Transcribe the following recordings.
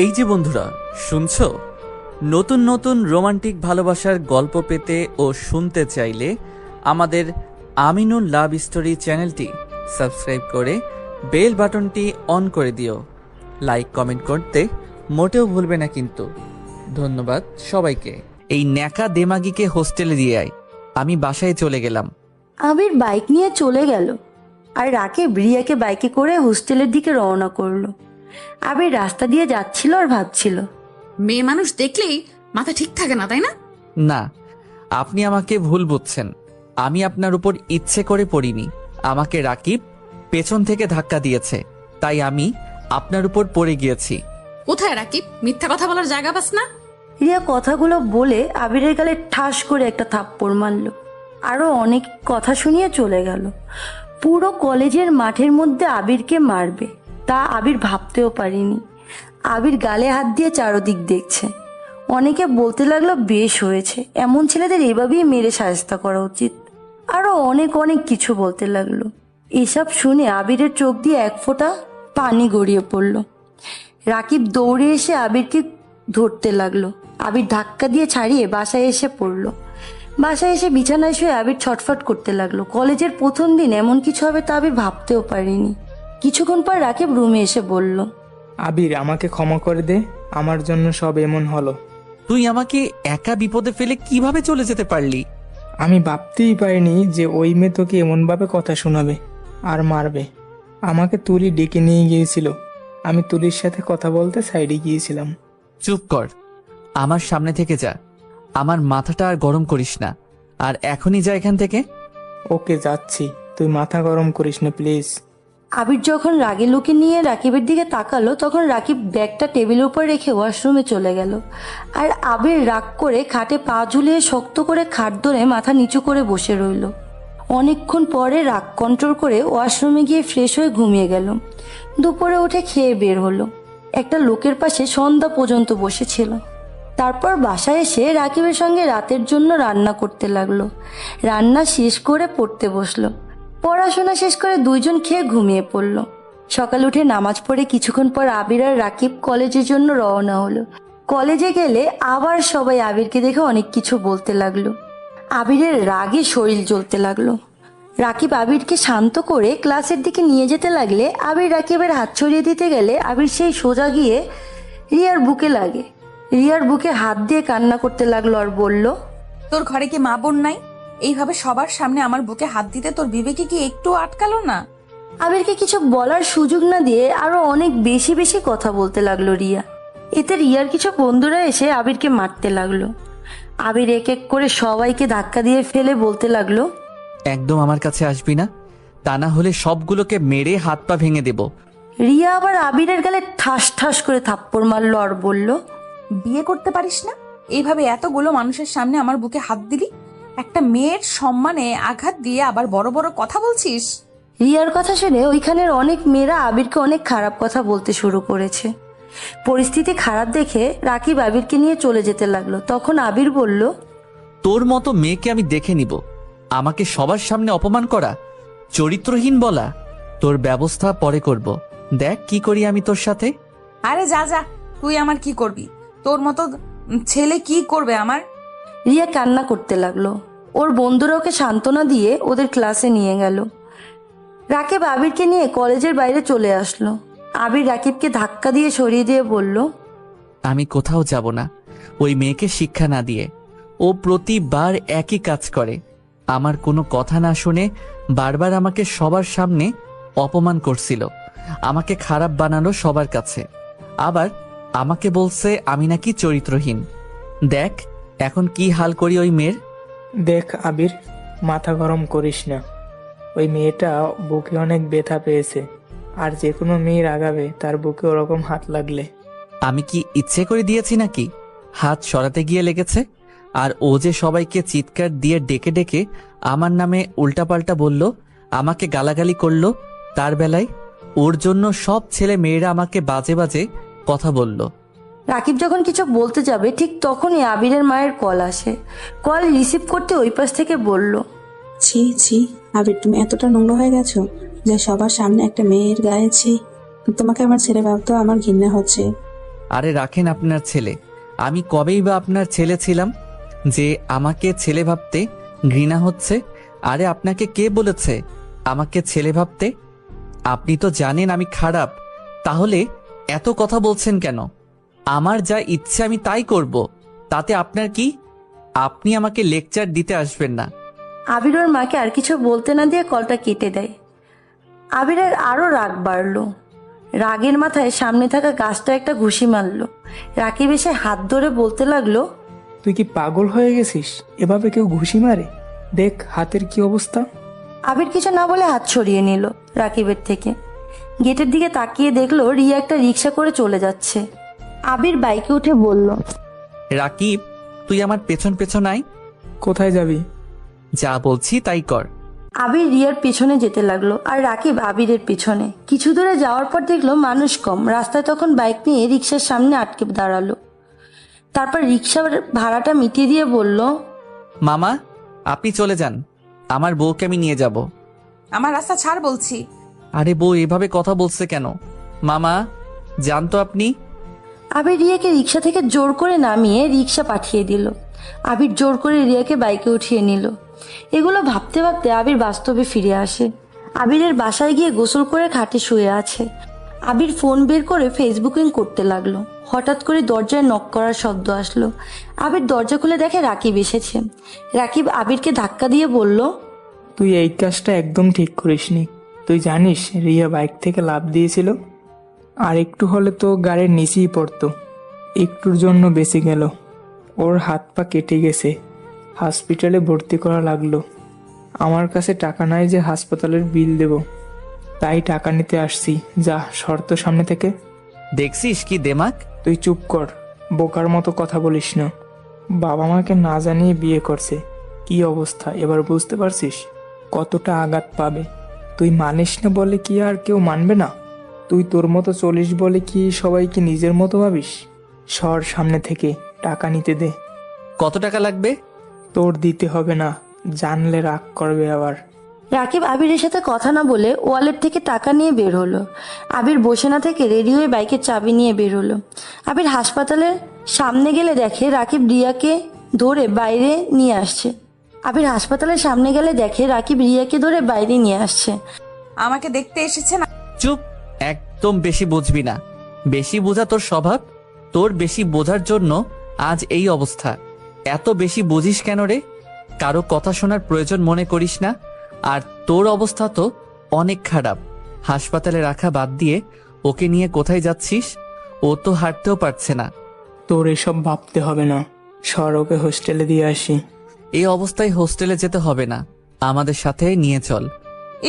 এই যে বন্ধুরা শুনছো, নতুন নতুন রোমান্টিক ভালোবাসার গল্প পেতে ও শুনতে চাইলে আমাদের আমিনুল লাভ স্টোরি চ্যানেলটি সাবস্ক্রাইব করে বেল বাটনটি অন করে দিও। লাইক কমেন্ট করতে মোটেও ভুলবে না কিন্তু। ধন্যবাদ সবাইকে। এই ন্যাকা দেমাগিকে হোস্টেলে দিয়ে আয়, আমি বাসায় চলে গেলাম। আবির বাইক নিয়ে চলে গেল আর রাকিব রিয়াকে বাইকে করে হোস্টেলের দিকে রওনা করলো। আবির রাস্তা দিয়ে যাচ্ছিল আর ভাবছিল, মেয়ে মানুষ দেখলেই মাথা ঠিক থাকে না, তাই না? না, আপনি আমাকে ভুল বুঝছেন। আমি আপনার উপর ইচ্ছে করে পড়িনি। আমাকে রাকিব পেছন থেকে ধাক্কা দিয়েছে, তাই আমি আপনার উপর পড়ে গিয়েছি। কোথায় রাকিব? মিথ্যা কথা বলার জায়গা পাস না? রিয়া কথাগুলো বলে আবিরের গালে ঠাস করে একটা থাপ্পড় মারলো। আরো অনেক কথা শুনিয়ে চলে গেল। পুরো কলেজের মাঠের মধ্যে আবিরকে মারবে তা আবির ভাবতেও পারিনি। আবির গালে হাত দিয়ে চারদিক দেখছে। অনেকে বলতে লাগলো বেশ হয়েছে, এমন ছেলেদের এভাবেই মেরে শায়েস্তা করা উচিত। আরো অনেক অনেক কিছু বলতে লাগলো। এসব শুনে আবিরের চোখ দিয়ে এক ফোঁটা পানি গড়িয়ে পড়ল। রাকিব দৌড়ে এসে আবিরকে ধরতে লাগলো। আবির ধাক্কা দিয়ে ছাড়িয়ে বাসায় এসে পড়লো। বাসায় এসে বিছানায় শুয়ে আবির ছটফট করতে লাগলো। কলেজের প্রথম দিন এমন কিছু হবে তা আবির ভাবতেও পারিনি। কিছুক্ষণ পর রাকিব রুমে এসে বলল, আবির, আমাকে ক্ষমা করে দে, আমার জন্য সব এমন হলো। তুই আমাকে একা বিপদে ফেলে কিভাবে চলে যেতে পারলি? আমি ভাবতেই পারিনি যে ওই মেয়ে তোকে এমনভাবে কথা শোনাবে আর মারবে। আমাকে তুলি ডেকে নিয়ে গিয়েছিল, আমি তুলির সাথে কথা বলতে সাইডে গিয়েছিলাম। চুপ কর, আমার সামনে থেকে যা। আমার মাথাটা আর গরম করিস না, আর এখনই যা এখান থেকে। ওকে, যাচ্ছি, তুই মাথা গরম করিস না প্লিজ। আবির যখন রাগে লোকে নিয়ে রাকিবের দিকে তাকালো তখন রাকিব ব্যাগটা টেবিলের উপর রেখে ওয়াশরুমে চলে গেল। আর আবির রাগ করে খাটে পা ঝুলিয়ে শক্ত করে খাট ধরে মাথা নিচু করে বসে রইল। অনেকক্ষণ পরে রাগ কন্ট্রোল করে ওয়াশরুমে গিয়ে ফ্রেশ হয়ে ঘুমিয়ে গেল। দুপুরে উঠে খেয়ে বের হলো। একটা লোকের পাশে সন্ধ্যা পর্যন্ত বসেছিল। তারপর বাসায় এসে রাকিবের সঙ্গে রাতের জন্য রান্না করতে লাগলো। রান্না শেষ করে পড়তে বসলো। পড়াশোনা শেষ করে দুইজন খেয়ে ঘুমিয়ে পড়ল। সকাল উঠে নামাজ পড়ে কিছুক্ষণ পর আবির আর রাকিব কলেজের জন্য রওনা হলো। কলেজে গেলে আবার সবাই আবিরকে দেখে অনেক কিছু বলতে লাগলো। আবিরের রাগে শরীর জ্বলতে লাগলো। রাকিব আবিরকে শান্ত করে ক্লাসের দিকে নিয়ে যেতে লাগলে আবির রাকিবের হাত ছড়িয়ে দিতে গেলে আবির সেই সোজা গিয়ে রিয়ার বুকে লাগে। রিয়ার বুকে হাত দিয়ে কান্না করতে লাগলো আর বলল, তোর ঘরে কি মা বোন নাই? এইভাবে সবার সামনে আমার বুকে হাত দিতে তোর বিবেকে কি একটু আটকালো না? আবিরকে কিছু বলার সুযোগ না দিয়ে আরো অনেক বেশি বেশি কথা বলতে লাগলো রিয়া। এতে রিয়ার কিছু বন্ধুরা এসে আবিরকে মারতে লাগলো। আবির এক এক করে সবাইকে ধাক্কা দিয়ে ফেলে বলতে লাগলো, একদম আমার কাছে আসবি না, তা না হলে সবগুলোকে মেরে হাত পা ভেঙে দেব। রিয়া আবার আবিরের গালে ঠাস ঠাস করে থাপ্পড় মারলো আর বলল, বিয়ে করতে পারিস না? এইভাবে এতগুলো মানুষের সামনে আমার বুকে হাত দিলি, একটা মেয়ের সম্মানে আঘাত দিয়ে আবার বড় বড় কথা বলছিস। রিয়ার কথা শুনে ওইখানের অনেক মেয়েরা আবিরকে অনেক খারাপ কথা বলতে শুরু করেছে। পরিস্থিতি খারাপ দেখে রাকিব আবিরকে নিয়ে চলে যেতে লাগলো। তখন আবির বলল, তোর মতো মেয়েকে আমি দেখে নিব, আমাকে সবার সামনে অপমান করা, চরিত্রহীন বলা, তোর ব্যবস্থা পরে করব। দেখ কি করি আমি তোর সাথে। আরে যা যা, তুই আমার কি করবি? তোর মতো ছেলে কি করবে আমার? রিয়া কান্না করতে লাগলো। ওর বন্ধুরা ওকে সান্ত্বনা দিয়ে ওদের ক্লাসে নিয়ে গেল। রাকিব আবিরকে নিয়ে কলেজের বাইরে চলে আসলো। আবির রাকিবকে ধাক্কা দিয়ে সরিয়ে দিয়ে বলল, আমি কোথাও যাব না ওই মেয়েকে শিক্ষা না দিয়ে। ও প্রতিবার একই কাজ করে, আমার কোনো কথা না শুনে বারবার আমাকে সবার সামনে অপমান করছিল, আমাকে খারাপ বানালো সবার কাছে, আবার আমাকে বলছে আমি নাকি চরিত্রহীন। দেখ এখন কি হাল করি ওই মেয়ের। দেখ আবির, মাথা গরম করিস না। ওই মেয়েটা বুকে অনেক ব্যথা পেয়েছে, আর যে কোনো মেয়ের আগাবে তার বুকে ওরকম হাত লাগলে। আমি কি ইচ্ছে করে দিয়েছি নাকি? হাত সরাতে গিয়ে লেগেছে। আর ও যে সবাইকে চিৎকার দিয়ে ডেকে ডেকে আমার নামে উল্টাপাল্টা বলল, আমাকে গালাগালি করলো, তার বেলায় ওর জন্য সব ছেলে মেয়েরা আমাকে বাজে বাজে কথা বলল। রাকিব যখন কিছু বলতে যাবে ঠিক তখনই আবিরের মায়ের কল আসে। কল রিসিভ করতে ওই পাশ থেকে বলল, ছি ছি আবির, তুমি এতটা নোংরা হয়ে গেছো? যে সবার সামনে একটা মেয়ের গায়েছি? তোমাকে আমার ছেলে ভাবতেও আমার ঘৃণা হচ্ছে। আরে রাখেন আপনার ছেলে, আমি কবেই বা আপনার ছেলে ছিলাম যে আমাকে ছেলে ভাবতে ঘৃণা হচ্ছে? আরে আপনাকে কে বলেছে আমাকে ছেলে ভাবতে? আপনি তো জানেন আমি খারাপ, তাহলে এত কথা বলছেন কেন? আমার যা ইচ্ছে আমি তাই করব, তাতে আপনার কি? আপনি আমাকে লেকচার দিতে আসবেন না। আবির ওর মাকে আর কিছু বলতে না দিয়ে কলটা কেটে দেয়। আবিরের আরো রাগ বাড়লো। রাগের মাথায় সামনে থাকা গাছটা একটা ঘুষি মারলো। রাকিব এসে হাত ধরে বলতে লাগলো, তুই কি পাগল হয়ে গেছিস? এভাবে কেউ ঘুষি মারে? দেখ হাতের কি অবস্থা। আবির কিছু না বলে হাত সরিয়ে নিল রাকিবের থেকে। গেটের দিকে তাকিয়ে দেখলো রিয়া একটা রিক্সা করে চলে যাচ্ছে। আবির বাইকে উঠে বলল, রাকিব, তুই আমার পেছন পেছন আয়। কোথায় যাবি? যা বলছি তাই কর। আবির রিয়ার পিছনে যেতে লাগলো আর রাকিব আবিরের পিছনে। কিছু দূরে যাওয়ার পর দেখলো মানুষ কম। রাস্তায় তখন বাইক নিয়ে রিক্সার সামনে আটকে দাঁড়ালো। তারপর রিক্সার ভাড়াটা মিটিয়ে দিয়ে বলল, মামা, আপনি চলে যান, আমার বউকে আমি নিয়ে যাব। আমার রাস্তা ছাড় বলছি। আরে বউ এভাবে কথা বলছে কেন? মামা, যান তো আপনি। আবির রিয়াকে রিক্সা থেকে জোর করে নামিয়ে রিক্সা পাঠিয়ে দিল। আবির জোর করে রিয়াকে বাইকে উঠিয়ে নিল। এগুলো ভাবতে ভাবতে আবির বাস্তবে ফিরে আসে। আবিরের বাসায় গিয়ে গোসল করে খাটে শুয়ে আছে। আবির ফোন বের করে ফেসবুকিং করতে লাগলো। হঠাৎ করে দরজায় নক করার শব্দ আসলো। আবির দরজা খুলে দেখে রাকিব এসেছে। রাকিব আবিরকে ধাক্কা দিয়ে বলল, তুই এই কাজটা একদম ঠিক করিসনি। তুই জানিস রিয়া বাইক থেকে লাফ দিয়েছিল? আর একটু হলে তো গাড়ির নিচেই পড়তো। একটুর জন্য বেঁচে গেল। ওর হাত পা কেটে গেছে, হসপিটালে ভর্তি করা লাগলো। আমার কাছে টাকা নাই যে হাসপাতালের বিল দেব, তাই টাকা নিতে আসছি। যা, শর্ত সামনে থেকে। দেখছিস কি দেমাক? তুই চুপ কর, বোকার মতো কথা বলিস না। বাবা মাকে না জানিয়ে বিয়ে করছে, কি অবস্থা এবার বুঝতে পারছিস? কতটা আঘাত পাবে। তুই মানিস না বলে কি আর কেউ মানবে না? তুই তোর মতো চলিস বলে কি সবাইকে নিজের মতো ভাবিস? সর সামনে থেকে, টাকা নিতে দে। কত টাকা লাগবে? তোর দিতে হবে না, জানলে রাগ করবে আবার। রাকিব আবিরের সাথে কথা না বলে ওয়ালেট থেকে টাকা নিয়ে বের হলো। আবির বসে না থেকে রেডি হয়ে বাইকের চাবি নিয়ে বের হলো। আবির হাসপাতালের সামনে গেলে দেখে রাকিব রিয়াকে ধরে বাইরে নিয়ে আসছে। আমাকে দেখতে এসেছে না? চুপ, একদম বেশি বুঝবি না। বেশি বোঝা তোর স্বভাব। তোর বেশি বোঝার জন্য আজ এই অবস্থা। এত বেশি বুঝিস কেন রে? কারো কথা শোনার প্রয়োজন মনে করিস না। আর তোর অবস্থা তো অনেক খারাপ। হাসপাতালে রাখা বাদ দিয়ে ওকে নিয়ে কোথায় যাচ্ছিস? ও তো হাঁটতেও পারছে না। তোর এসব ভাবতে হবে না, সর ওকে হোস্টেলে দিয়ে আসি। এই অবস্থায় হোস্টেলে যেতে হবে না, আমাদের সাথে নিয়ে চল।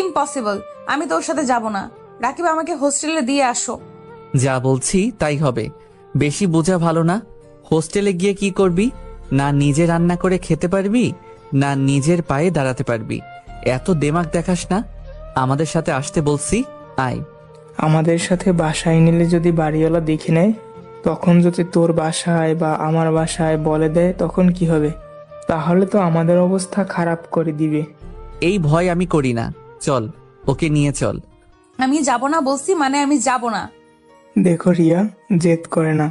ইম্পসিবল, আমি তোর সাথে যাব না। রাকিব, আমাকে হোস্টেলে দিয়ে আসো। যা বলছি তাই হবে। বেশি বোঝা ভালো না। হোস্টেলে গিয়ে কি করবি? না নিজে রান্না করে খেতে পারবি, না নিজের পায়ে দাঁড়াতে পারবি। এত দেমাগ দেখাস না। আমাদের সাথে আসতে বলছি, আয়। আমাদের সাথে বাসায় নিলে যদি বাড়িওয়ালা দেখে নেয়, তখন যদি তোর বাসায় বা আমার বাসায় বলে দেয়, তখন কি হবে? তাহলে তো আমাদের অবস্থা খারাপ করে দিবে। এই ভয় আমি করি না, চল, ওকে নিয়ে চল। আমি যাব না বলছি, মানে আমি যাব না। দেখো রিয়া, জেদ করে না।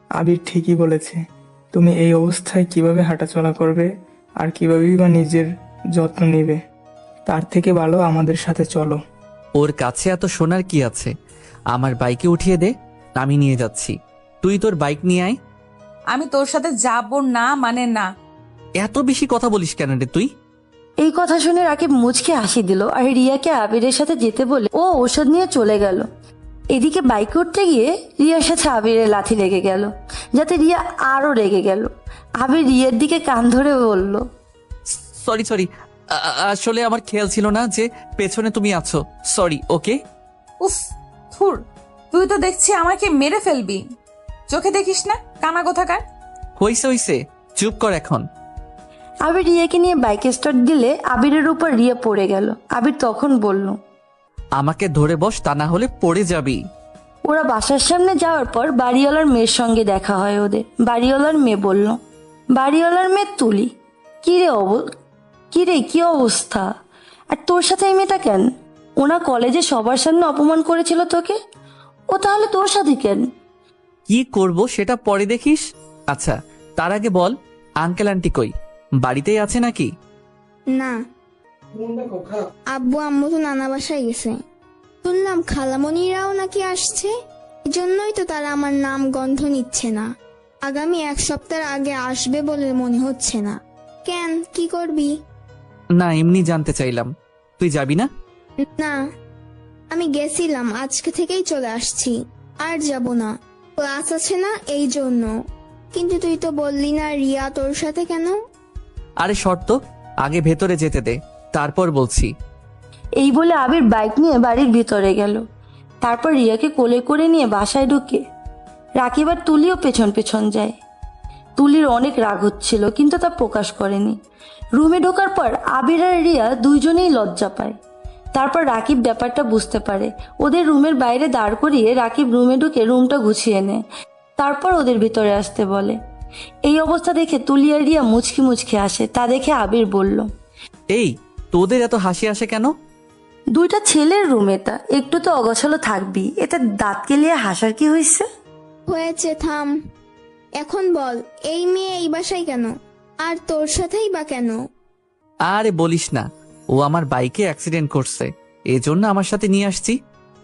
আবির ঠিকই বলেছে। তুমি এই অবস্থায় কিভাবে হাঁটাচলা করবে আর কিভাবেই বা নিজের যত্ন নেবে? তার থেকে ভালো আমাদের সাথে চলো। ওর কাছে এত শোনার কি আছে? আমার বাইকে উঠিয়ে দে, আমি নিয়ে যাচ্ছি। তুই তোর বাইক নিয়ে আয়। আমি তোর সাথে যাব না, মানে না। এত বেশি কথা বলিস কেন রে তুই? এই কথা শুনে রাকিব মুচকে হাসি দিল আর রিয়াকে আবিরের সাথে যেতে বলে ও ঔষধ নিয়ে চলে গেল। এদিকে বাইকে উঠতে গিয়ে রিয়ার সাথে আবিরের লাথি লেগে গেল, যাতে রিয়া আরো রেগে গেল। আবির রিয়ার দিকে কান ধরে বলল, সরি সরি, আসলে আমার খেয়াল ছিল না যে পেছনে তুমি আছো। সরি। ওকে। উফ, থুর, তুই তো দেখছি আমাকে মেরে ফেলবি। চোখে দেখিস না, কানা কোথাকার। হইছে হইছে, চুপ কর এখন। আবির রিয়াকে নিয়ে বাইকে স্টার্ট দিলে আবিরের উপর রিয়া পড়ে গেল। আবির তখন বলল, আমাকে ধরে বস, তা না হলে পড়ে যাবি। ওরা বাসার সামনে যাওয়ার পর বাড়িওয়ালার মেয়ের সঙ্গে দেখা হয় ওদের। বাড়িওয়ালার মেয়ে বলল, বাড়িওয়ালার মেয়ে তুলি, কিরে কি অবস্থা? আর তোর সাথে এই মেয়েটা কেন? ওনা কলেজে সবার সামনে অপমান করেছিল তোকে, ও তাহলে তোর সাথে কেন? কি করব সেটা পরে দেখিস। আচ্ছা, তার আগে বল, আঙ্কেল আন্টি কই? বাড়িতেই আছে নাকি? না, আব্বু আম্মু তো নানা বাসায় গেছে। শুনলাম খালামণিরাও নাকি আসছে, এজন্যই তো তারা আমার নাম গন্ধ নিচ্ছে না। আগামী 1 সপ্তাহ আগে আসবে বলে মনে হচ্ছে না। কেন, কি করবি? না, এমনি জানতে চাইলাম। তুই যাবি না? না, আমি গেছিলাম, আজকে থেকেই চলে আসছি, আর যাব না। ক্লাস আছে না, এই জন্য। কিন্তু তুই তো বললি না রিয়া তোর সাথে কেন? আরে শর্ত, আগে ভেতরে যেতে দে, তারপর বলছি। এই বলে আবির বাইক নিয়ে বাড়ির ভিতরে গেল। তারপর রিয়াকে কোলে করে নিয়ে বাসায় ঢুকে রাকিব আর তুলিও পেছন পেছন যায়। তুলির অনেক রাগ হচ্ছিল, কিন্তু তা প্রকাশ করেনি। রুমে ঢোকার পর আবির আর রিয়া দুইজনেই লজ্জা পায়। তারপর রাকিব ব্যাপারটা বুঝতে পারে। ওদের রুমের বাইরে দাঁড় করিয়ে রাকিব রুমে ঢুকে রুমটা গুছিয়ে নেয়। তারপর ওদের ভিতরে আসতে বলে। এই অবস্থা দেখে তুলি আর রিয়া মুচকি মুচকি আসে। তা দেখে আবির বলল, এই, তোদের এত হাসি আসে কেন? দুইটা ছেলের রুম, এটা একটু তো অগোছালো থাকবি, এটা দাঁত কেলিয়ে হাসার কি হয়েছে? হয়েছে, থাম। এখন বল, এই মেয়ে এই বাসায় কেন, আর তোর সাথেই বা কেন? আরে বলিস না, ও আমার বাইকে অ্যাক্সিডেন্ট করছে, এজন্য আমার সাথে নিয়ে আসছি,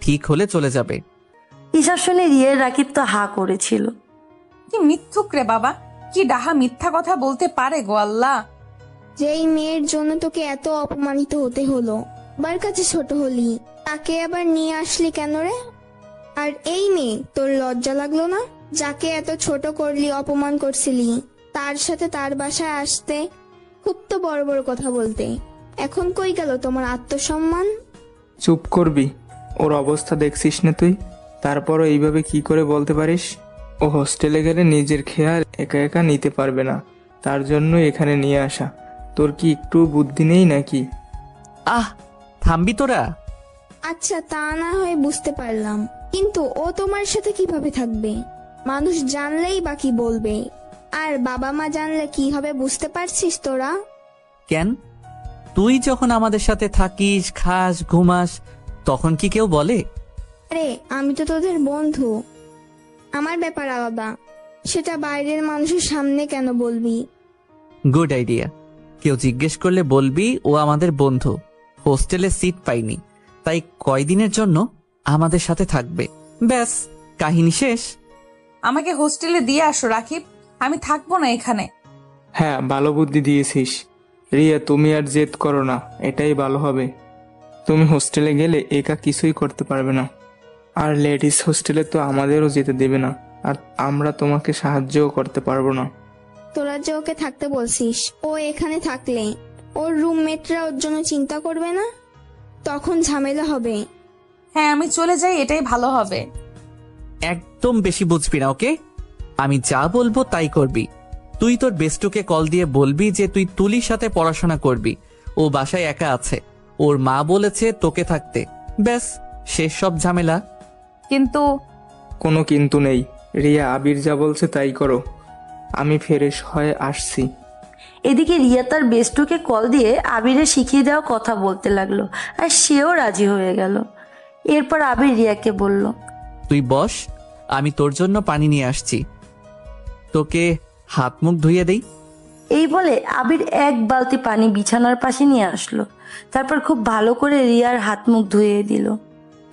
ঠিক হলে চলে যাবে। এসব শুনে রিয়ার রাকিব তো হা করেছিল। কি মিথ্যুক রে বাবা, কি ডাহা মিথ্যা কথা বলতে পারে গো আল্লাহ। যেই মেয়ের জন্য তোকে এত অপমানিত হতে হলো, বার কাছে ছোট হলি, তাকে আবার নিয়ে আসলি কেন রে? আর এই মেয়ে, তোর লজ্জা লাগলো না? যাকে এত ছোট করলি, অপমান করছিলি, তার সাথে তার বাসায় আসতে? খুব তো বড় বড় কথা বলতে। এখন কই গেল তোমার আত্মসম্মান? চুপ করবি? ওর অবস্থা দেখছিস না তুই? তারপরও এইভাবে কি করে বলতে পারিস? ও হোস্টেলে গেলে নিজের খেয়াল একা একা নিতে পারবে না, তার জন্য এখানে নিয়ে আসা। তোর কি একটু বুদ্ধি নেই নাকি? আহ, থামবি তোরা? আচ্ছা, তা না হয় বুঝতে পারলাম, কিন্তু ও তোমার সাথে কিভাবে থাকবে? মানুষ জানলেই বা কি বলবে? আর বাবা মা জানলে কি হবে বুঝতে পারছিস তোরা? কেন? তুই যখন আমাদের সাথে থাকিস, খাস, ঘুমাস, তখন কি কেউ বলে? আরে আমি তো তোদের বন্ধু, আমার ব্যাপার আলাদা। সেটা বাইরের মানুষের সামনে কেন বলবি? Good idea. কেউ জিজ্ঞেস করলে বলবি ও আমাদের বন্ধু, হোস্টেলে সিট পাইনি, তাই কয়দিনের জন্য আমাদের সাথে থাকবে, ব্যাস, কাহিনী শেষ। আমাকে হোস্টেলে দিয়ে আসো রাকিব, আমি থাকবো না এখানে। হ্যাঁ, ভালো বুদ্ধি দিয়েছিস রিয়া। তুমি আর জেদ করো না, এটাই ভালো হবে। তুমি হোস্টেলে গেলে একা কিছুই করতে পারবে না, আর লেডিস হোস্টেলে তো আমাদেরও যেতে দেবে না, আর আমরা তোমাকে সাহায্যও করতে পারবো না। তোরা যে ওকে থাকতে বলছিস, ও এখানে থাকলে ওর রুমমেটরা ওর জন্য চিন্তা করবে না? তখন ঝামেলা হবে। হ্যাঁ, আমি চলে যাই, এটাই ভালো হবে। একদম বেশি বুঝবি না, ওকে? আমি যা বলবো তাই করবি। তুই তোর বেস্টুকে কল দিয়ে বলবি যে তুই তুলির সাথে পড়াশোনা করবি, ও বাসায় একা আছে, ওর মা বলেছে তোকে থাকতে, ব্যাস, শেষ সব ঝামেলা। কিন্তু কোনো কিন্তু নেই রিয়া, আবির যা বলছে তাই করো। আমি ফ্রেশ হয়ে আসছি। এদিকে রিয়া তার বেস্টুকে কল দিয়ে আবিরের শিখিয়ে দেওয়া কথা বলতে লাগলো, আর সেও রাজি হয়ে গেল। এরপর আবির রিয়াকে বলল, তুই বস, আমি তোর জন্য পানি নিয়ে আসছি, তোকে হাত মুখ ধুইয়ে দেই। এই বলে আবির এক বালতি পানি বিছানার পাশে নিয়ে আসলো। তারপর খুব ভালো করে রিয়ার হাত মুখ ধুয়ে দিল।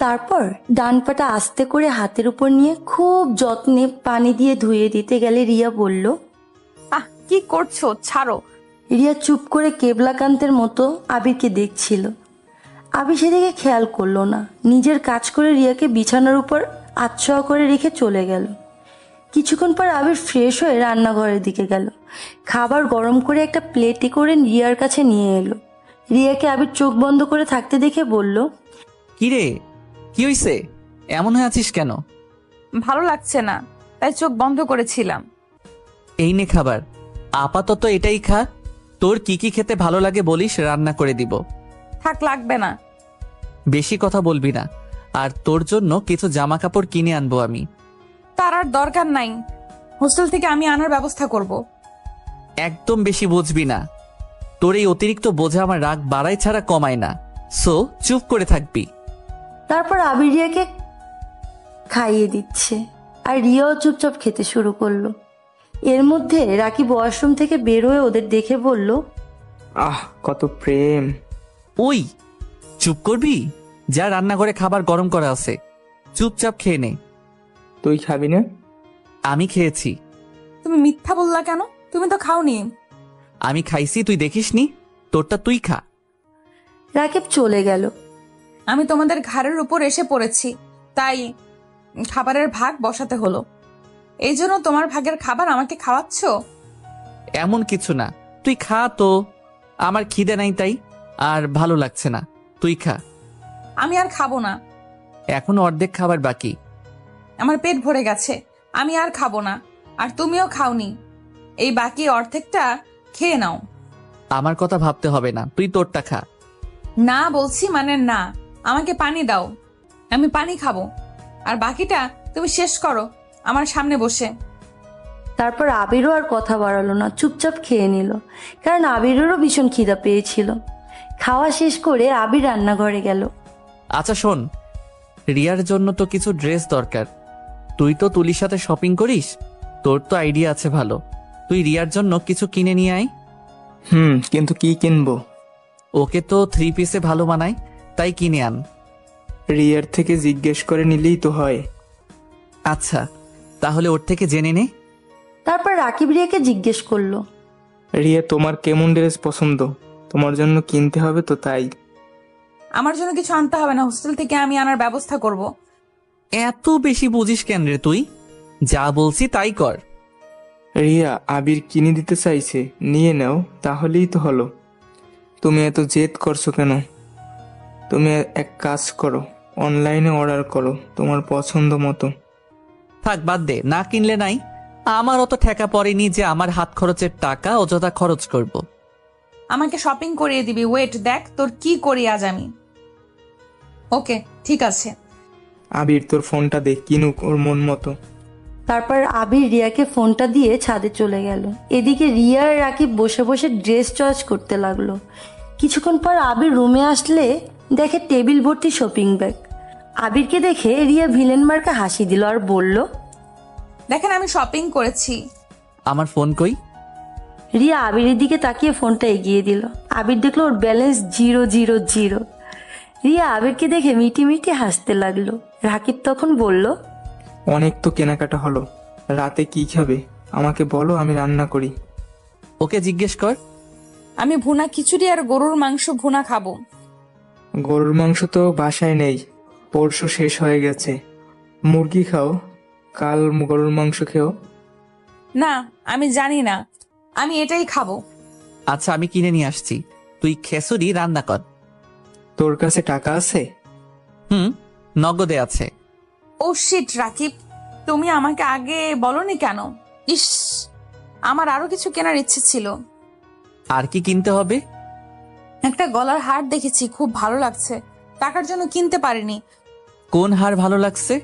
তারপর ডান পাটা আস্তে করে হাতের উপর নিয়ে খুব যত্নে পানি দিয়ে ধুয়ে দিতে গেলে রিয়া বলল, কি করছো, ছাড়ো। রিয়া চুপ করে কেবলাকান্তের মতো আবিরকে দেখছিল। আবির সেদিকে খেয়াল করলো না, নিজের কাজ করে রিয়াকে বিছানার উপর আচ্ছায়া করে রেখে চলে গেল। কিছুক্ষণ পর আবির ফ্রেশ হয়ে রান্নাঘরের দিকে গেল। খাবার গরম করে একটা প্লেটে করে রিয়ার কাছে নিয়ে এলো। রিয়াকে আবির চোখ বন্ধ করে থাকতে দেখে বলল, কিরে, কি হইছে? এমন হয়ে আছিস কেন? ভালো লাগছে না, তাই চোখ বন্ধ করেছিলাম। এই নে খাবার, আপাতত এটাই খা। তোর কি কি খেতে ভালো লাগে বলিস, রান্না করে দিব। থাক, লাগবে না। বেশি কথা বলবি না, আর তোর জন্য কিছু জামা কাপড় কিনে আনবো আমি। তার আর দরকার নাই, হোস্টেল থেকে আমি আনার ব্যবস্থা করব। একদম বেশি বুঝবি না, তোর এই অতিরিক্ত বোঝা আমার রাগ বাড়ায় ছাড়া কমায় না। সো চুপ করে থাকবি। তারপর আবির রিয়াকে খাইয়ে দিচ্ছে আর রিয়াও চুপচাপ খেতে শুরু করলো। এর মধ্যে রাকিব ওয়াশরুম থেকে বের হয়ে ওদের দেখে বলল, আহ কত প্রেম। ওই চুপ করবি? যা রান্নাঘরে খাবার গরম করা আছে, চুপচাপ খেয়ে নে। তুই খাবি না? আমি খেয়েছি। তুমি মিথ্যা বললা কেন? তুমি তো খাওনি। আমি খাইছি, তুই দেখিসনি? তোরটা তুই খা। রাকিব চলে গেল। আমি তোমাদের ঘাড়ের উপর এসে পড়েছি, তাই খাবারের ভাগ বসাতে হলো। এই জন্য তোমার ভাগের খাবার আমাকে খাওয়াচ্ছ? এমন কিছু না, তুই খা তো। আমার খিদে নাই তাই, আর ভালো লাগছে না, তুই খা। আমি আর খাবো না। এখন অর্ধেক খাবার বাকি। আমার পেট ভরে গেছে, আমি আর খাবো না। আর তুমিও খাওনি, এই বাকি অর্ধেকটা খেয়ে নাও। আমার কথা ভাবতে হবে না, তুই তোরটা খা। না বলছি মানে না। আমাকে পানি দাও, আমি পানি খাবো। আর বাকিটা তুমি শেষ করো আমার সামনে বসে। তারপর আবিরও আর কথা বাড়ালো না, চুপচাপ খেয়ে নিল, কারণ আবিরেরও ভীষণ খিদা পেয়েছিল। খাওয়া শেষ করে আবির রান্নাঘরে গেল। আচ্ছা শোন, রিয়ার জন্য তো কিছু ড্রেস দরকার। তুই তো তুলির সাথে শপিং করিস, তোর তো আইডিয়া আছে ভালো। তুই রিয়ার জন্য কিছু কিনে নিয়ে আয়। কিন্তু কি কিনবো? ওকে তো 3 পিসে ভালো মানায়, তাই কিনে আন। রিয়ার থেকে জিজ্ঞেস করে নিলেই তো হয়। আচ্ছা, তাহলে ওর থেকে জেনে নে। তারপর রাকিব রিয়াকে জিজ্ঞেস করলো, রিয়া তোমার কেমন ড্রেস পছন্দ? তোমার জন্য কিনতে হবে তো তাই। আমার জন্য কিছু আনতে হবে না, হোস্টেল থেকে আমি আনার ব্যবস্থা করব। এত বেশি বুঝিস কেন রে তুই? যা বলছি তাই কর। রিয়া আবির কিনে দিতে চাইছে, নিয়ে নাও, তাহলেই তো হলো। তুমি এত জেদ করছো কেন? তুমি এক কাজ করো, অনলাইনে অর্ডার করো তোমার পছন্দ মতো। থাক বাদ দে, না কিনলে নাই। আমার অত ঠেকা পড়েনি যে আমার হাত খরচের টাকা অযথা খরচ করব। আমাকে শপিং করিয়ে দিবি। ওয়েট, দেখ তোর কি করি আজ আমি। ওকে ঠিক আছে। আবির তোর ফোনটা দে, কিনুক ওর মন মতো। তারপর আবির রিয়াকে ফোনটা দিয়ে ছাদে চলে গেল। এদিকে রিয়া আর রাকিব বসে বসে ড্রেস চয়েস করতে লাগলো। কিছুক্ষণ পর আবির রুমে আসলে দেখে টেবিল ভর্তি শপিং ব্যাগ। আবিরকে দেখে রিয়া ভিলেন মার্কা হাসি দিল আর বলল, দেখেন আমি শপিং করেছি। আমার ফোন কই? রিয়া আবিরের দিকে তাকিয়ে ফোনটা এগিয়ে দিল। আবির দেখলো ওর ব্যালেন্স 000। রিয়া আবিরকে দেখে মিটি মিটি হাসতে লাগলো। রাকিব তখন বলল, অনেক তো কেনাকাটা হলো, রাতে কি খাবে আমাকে বলো, আমি রান্না করি। ওকে জিজ্ঞেস কর। আমি ভুনা খিচুড়ি আর গরুর মাংস ভুনা খাবো। গরুর মাংস তো বাসায় নেই, পরশু শেষ হয়ে গেছে। মুরগি খাও, কাল গরুর মাংস খেও। না আমি জানি না, আমি এটাই খাবো। আচ্ছা আমি কিনে নিয়ে আসছি, তুই খিচুড়ি রান্না কর। তোর কাছে টাকা আছে? নগদে আছে। ও শিট রাকিব, তুমি আমাকে আগে বলনি কেন? ইস, আমার আরো কিছু কেনার ইচ্ছে ছিল। আর কি কিনতে হবে? একটা গলার হার দেখেছি, খুব ভালো লাগছে, টাকার জন্য কিনতে পারিনি। কোন হার ভালো লাগছে?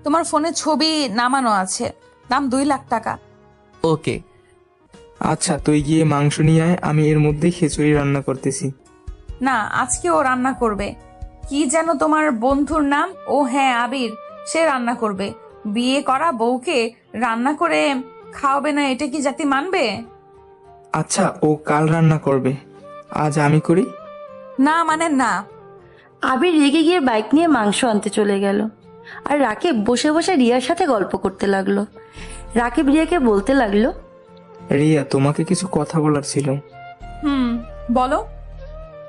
তোমার ফোনে ছবি নামানো আছে, দাম 2 লাখ টাকা। ওকে। আচ্ছা তুই গিয়ে মাংস নিয়ে আয়, আমি এর মধ্যে খিচুড়ি রান্না করতেছি। না, আজকে ও রান্না করবে। কি যেন তোমার বন্ধুর নাম? ও হ্যাঁ, আবির, সে রান্না করবে। বিয়ে করা বউকে রান্না করে খাওয়াবে না, এটা কি জাতি মানবে? আচ্ছা ও কাল রান্না করবে, আজ আমি করি। না মানে না। আবির রেগে গিয়ে বাইক নিয়ে মাংস আনতে চলে গেল। আর রাকিব বসে বসে রিয়ার সাথে গল্প করতে লাগলো। রাকিব রিয়াকে বলতে লাগলো, রিয়া তোমাকে কিছু কথা বলার ছিল। বলো।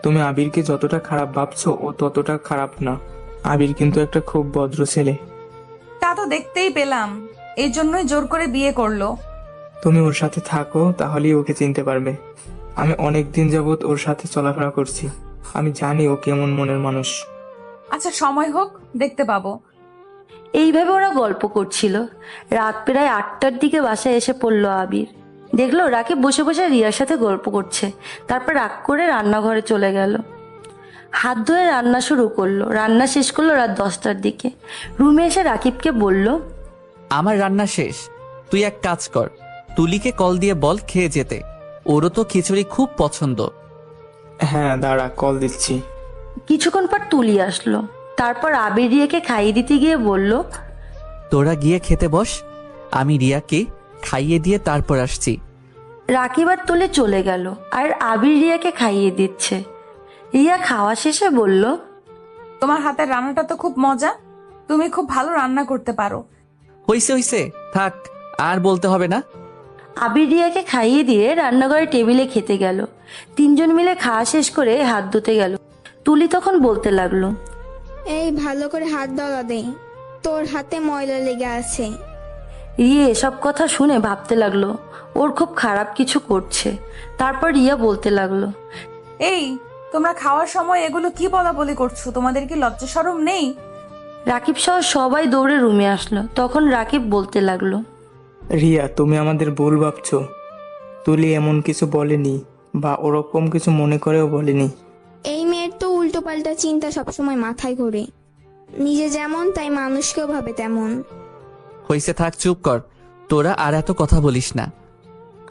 তুমি আবিরকে যতটা খারাপ ভাবছো ও ততটা খারাপ না। আবির কিন্তু একটা খুব ভদ্র ছেলে। তা তো দেখতেই পেলাম, এই জন্যই জোর করে বিয়ে করলো। তুমি ওর সাথে থাকো, তাহলেই ওকে চিনতে পারবে। আমি অনেক দিন যাবত ওর সাথে চলাফেরা করছি, আমি জানি ও কেমন মনের মানুষ। আচ্ছা সময় হোক, দেখতে পাবো। এইভাবে ওরা গল্প করছিল। রাত প্রায় 8টার দিকে বাসায় এসে পড়লো আবির। দেখলো রাকিব বসে বসে রিয়ার সাথে গল্প করছে। তারপর রাগ করে রান্নাঘরে চলে গেল। হাত ধুয়ে রান্না শুরু করলো। রান্না শেষ করলো রাত 10টার দিকে। রুমে এসে রাকিবকে বলল, আমার রান্না শেষ, তুই এক কাজ কর, তুলিকে কল দিয়ে বল খেয়ে যেতে, ওরও তো খিচুড়ি খুব পছন্দ। হ্যাঁ দাঁড়া, কল দিচ্ছি। কিছুক্ষণ পর তুলি আসলো। তারপর আবির রিয়াকে খাইয়ে দিতে গিয়ে বলল, তোরা গিয়ে খেতে বস, আমি রিয়াকে খাইয়ে দিয়ে তারপর আসছি। রাকিব আর তুলি চলে গেল আর আবির রিয়াকে খাইয়ে দিচ্ছে। রিয়া খাওয়া শেষে বলল, তোমার হাতের রান্নাটা তো খুব মজা, তুমি খুব ভালো রান্না করতে পারো। হইছে হইছে, থাক, আর বলতে হবে না। আবির রিয়াকে খাইয়ে দিয়ে রান্নাঘরে টেবিলে খেতে গেল। তিনজন মিলে খাওয়া শেষ করে হাত ধুতে গেল। তুলি তখন বলতে লাগলো, এই ভালো করে হাত ধরা দে, তোর হাতে ময়লা লেগে আছে। রিয়া এসব কথা শুনে ভাবতে লাগলো ওর খুব খারাপ কিছু করছে। তারপর রিয়া বলতে লাগলো, এই তোমরা খাওয়ার সময় এগুলো কি বলা বলি করছো? তোমাদের কি লজ্জা শরম নেই? রাকিব সহ সবাই দৌড়ে রুমে আসলো। তখন রাকিব বলতে লাগলো, রিয়া, তুমি আমাদের ভুল ভাবছো। তুলি এমন কিছু বলেনি বা ওরকম কিছু মনে করেও বলেনি। এই মেয়ের তো উল্টো পাল্টা চিন্তা সবসময় মাথায় ঘোরে, নিজে যেমন তাই মানুষকেও ভাবে তেমন। হইছে, থাক, চুপ কর, তোরা আর এত কথা বলিস না।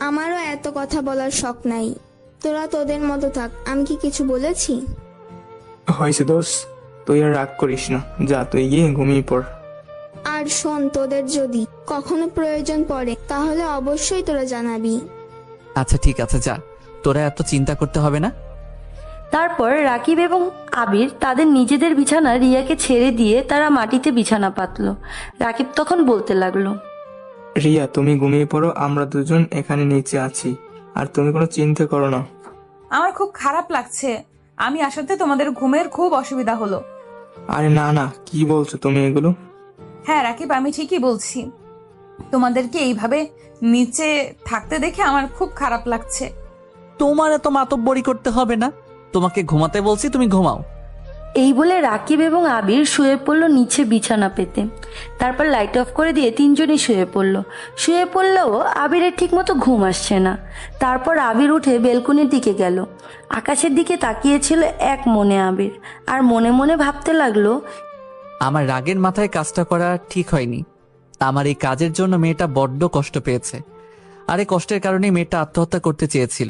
আমারও এত কথা বলার শখ নাই, তোরা তোদের মতো থাক। আমি কি কিছু বলেছি? হয়েছে দোষ, তুই আর রাগ করিস না, যা তুই গিয়ে ঘুমিয়ে পড়। আর শোন, তোদের যদি কখনো প্রয়োজন পড়ে তাহলে অবশ্যই তোরা জানাবি। আচ্ছা ঠিক আছে, যা, তোরা এত চিন্তা করতে হবে না। তারপর রাকিব এবং আবির তাদের নিজেদের বিছানা রিয়াকে ছেড়ে দিয়ে তারা মাটিতে বিছানা পাতলো। রাকিব তখন বলতে লাগলো, রিয়া, তুমি ঘুমিয়ে পড়ো, আমরা দুজন এখানে নিচে আছি, আর তুমি কোনো চিন্তা করো না। আমার খুব খারাপ লাগছে, আমি আসাতে তোমাদের ঘুমের খুব অসুবিধা হলো। আরে না না, কি বলছো তুমি এগুলো? হ্যাঁ রাকিব, আমি ঠিকই বলছি, তোমাদেরকে এইভাবে নিচে থাকতে দেখে আমার খুব খারাপ লাগছে। তোমার এত মাতব্বরি করতে হবে না, তোমাকে ঘুমাতে বলছি, তুমি ঘুমাও। এই বলে রাকিব এবং আবির শুয়ে পড়লো নিচে বিছানা পেতে। তারপর লাইট অফ করে দিয়ে তিনজনই শুয়ে পড়লো। শুয়ে পড়লেও আবিরের ঠিক মতো ঘুম আসছে না। তারপর আবির উঠে বেলকনির দিকে গেল। আকাশের দিকে তাকিয়েছিল এক মনে আবির, আর মনে মনে ভাবতে লাগলো, আমার রাগের মাথায় কাজটা করা ঠিক হয়নি। আমার এই কাজের জন্য মেয়েটা বড্ড কষ্ট পেয়েছে, আর এই কষ্টের কারণে মেয়েটা আত্মহত্যা করতে চেয়েছিল।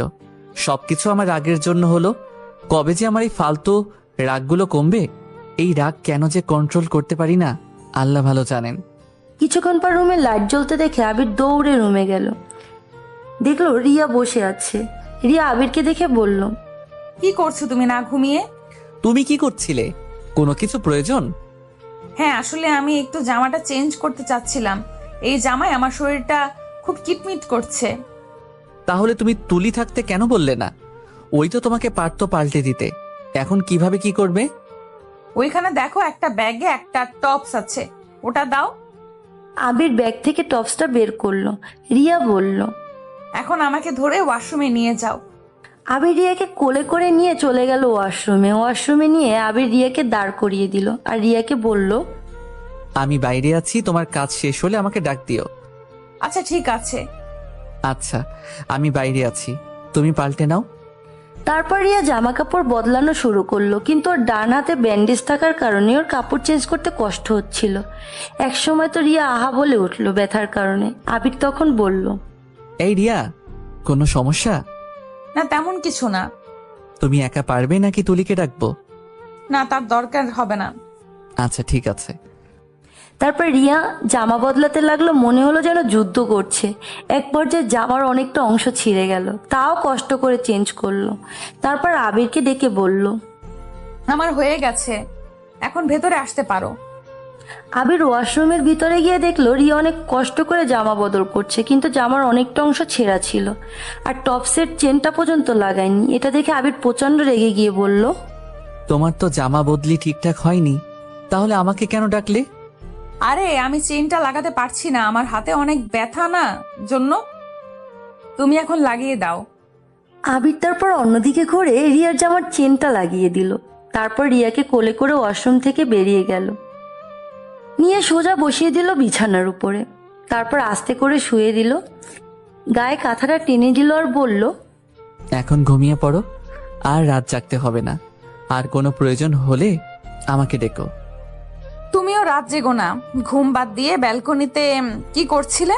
সবকিছু আমার রাগের জন্য হলো। কবে যে আমার এই ফালতু রাগগুলো কমবে? এই রাগ কেন যে কন্ট্রোল করতে পারি না, আল্লাহ ভালো জানেন। কিছুক্ষণ পর রুমে লাইট জ্বলতে দেখে আবির দৌড়ে রুমে গেল। দেখলো রিয়া বসে আছে। রিয়া আবিরকে দেখে বলল, কি করছো তুমি না ঘুমিয়ে? তুমি কি করছিলে? কোনো কিছু প্রয়োজন? হ্যাঁ, আসলে আমি একটু জামাটা চেঞ্জ করতে চাচ্ছিলাম। এই জামায় আমার শরীরটা খুব কিটমিট করছে। তাহলে তুমি তুলি থাকতে কেন বললে না? ওই তো তোমাকে পারতো পাল্টে দিতে। এখন কিভাবে কি করবে? ওইখানে দেখো, একটা ব্যাগে একটা টপস আছে, ওটা দাও। আবির ব্যাগ থেকে টপসটা বের করলো। রিয়া বলল, এখন আমাকে ধরে ওয়াশরুমে নিয়ে যাও। আবির রিয়াকে কোলে করে নিয়ে চলে গেল ওয়াশরুমে। ওয়াশরুমে নিয়ে আবির রিয়াকে দাঁড় করিয়ে দিল আর রিয়াকে বলল, আমি বাইরে আছি, তোমার কাজ শেষ হলে আমাকে ডাক দিও। আচ্ছা ঠিক আছে। আচ্ছা, আমি বাইরে আছি, তুমি পাল্টে নাও। তারপর রিয়া জামা কাপড় বদলানো শুরু করলো, কিন্তু ওর ডান হাতে ব্যান্ডেজ থাকার কারণে ওর কাপড় চেঞ্জ করতে কষ্ট হচ্ছিল। একসময় তো রিয়া আহা বলে উঠলো ব্যথার কারণে। আবির তখন বলল, এই রিয়া, কোনো সমস্যা? না, তেমন কিছু না। তুমি একা পারবে নাকি তুলিকে ডাকবো? না, তার দরকার হবে না। আচ্ছা ঠিক আছে। তারপর রিয়া জামা বদলাতে লাগলো। মনে হলো যেন যুদ্ধ করছে। এক পর্যায়ে জামার অনেকটা অংশ ছিঁড়ে গেল, তাও কষ্ট করে চেঞ্জ করলো। তারপর আবিরকে ডেকে বলল, আমার হয়ে গেছে, এখন ভেতরে আসতে পারো। আবির ওয়াশরুমের ভিতরে গিয়ে দেখলো রিয়া অনেক কষ্ট করে জামা বদল করছে, কিন্তু জামার অনেকটা অংশ ছেঁড়া ছিল আর টপসের চেনটা পর্যন্ত লাগায়নি। এটা দেখে আবির প্রচন্ড রেগে গিয়ে বলল, তোমার তো জামা বদলি ঠিকঠাক হয়নি, তাহলে আমাকে কেন ডাকলে? আরে আমি চেনটা লাগাতে পারছি না, আমার হাতে অনেক ব্যথা না জন্য। তুমি এখন লাগিয়ে দাও। আবির তারপর অন্যদিকে ঘুরে রিয়ার জামার চেনটা লাগিয়ে দিল। তারপর রিয়াকে কোলে করে ওয়াশরুম থেকে বেরিয়ে গেল, নিয়ে সোজা বসিয়ে দিল বিছানার উপরে। তারপর আস্তে করে শুয়ে দিল, গায়ে কাঁথাটা টেনে দিল আর বলল, এখন ঘুমিয়ে পড়ো, আর রাত জাগতে হবে না। আর কোনো প্রয়োজন হলে আমাকে ডেকো। তুমিও রাত জেগো না, ঘুম বাদ দিয়ে ব্যালকনিতে কি করছিলে?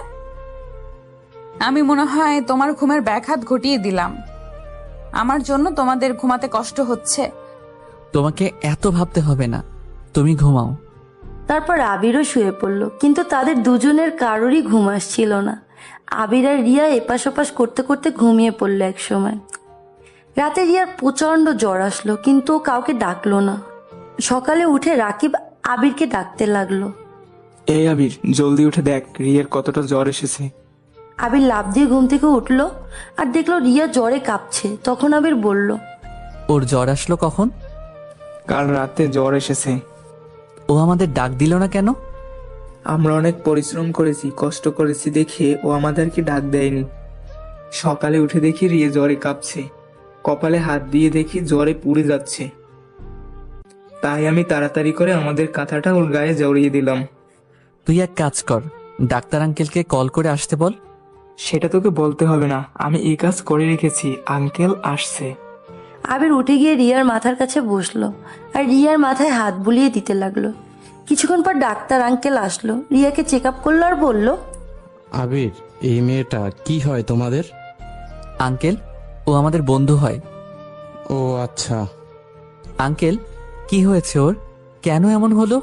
আমি মনে হয় তোমার ঘুমের ব্যাঘাত ঘটিয়ে দিলাম। আমার জন্য তোমাদের ঘুমাতে কষ্ট হচ্ছে। তোমাকে এত ভাবতে হবে না, তুমি ঘুমাও। তারপর আবিরও শুয়ে পড়ল, কিন্তু তাদের দুজনের কারোরই ঘুম আসছিল না। আবির আর রিয়া এপাশ ওপাশ করতে করতে ঘুমিয়ে পড়ল এক সময়। রাতে রিয়ার প্রচন্ড জ্বর আসলো, কিন্তু ও কাউকে ডাকলো না। সকালে উঠে রাকিব আবিরকে ডাকতে লাগলো। এই আবির, জলদি উঠে দেখ রিয়ার কতটা জ্বর এসেছে। আবির লাফ দিয়ে ঘুম থেকে উঠলো আর দেখলো রিয়া জ্বরে কাঁপছে। তখন আবির বলল, ওর জ্বর আসলো কখন? কাল রাতে জ্বর এসেছে। ও আমাদের ডাক দিল না কেন? আমরা অনেক পরিশ্রম করেছি, কষ্ট করেছি দেখে ও আমাদেরকে ডাক দেয়নি। সকালে উঠে দেখি রিয়া জ্বরে কাঁপছে, কপালে হাত দিয়ে দেখি জ্বরে পুড়ে যাচ্ছে। তাই আমি তাড়াতাড়ি করে আমাদের কাঁথাটা ওর গায়ে জড়িয়ে দিলাম। তুই এক কাজ কর, ডাক্তার আঙ্কেলকে কল করে আসতে বল। সেটা তোকে বলতে হবে না, আমি এই কাজ করে রেখেছি, আঙ্কেল আসছে। আবির উঠে গিয়ে রিয়ার মাথার কাছে বসলো আর রিয়ার মাথায় হাত বুলিয়ে দিতে লাগলো। কিছুক্ষণ পর ডাক্তার আঙ্কেল আসলো, রিয়াকে চেক আপ করলো আর বলল, আবির, এই মেয়েটা কি হয় তোমাদের? আঙ্কেল, ও আমাদের বন্ধু হয়। ও আচ্ছা। আঙ্কেল, কি হয়েছে ওর? কেন এমন হলো?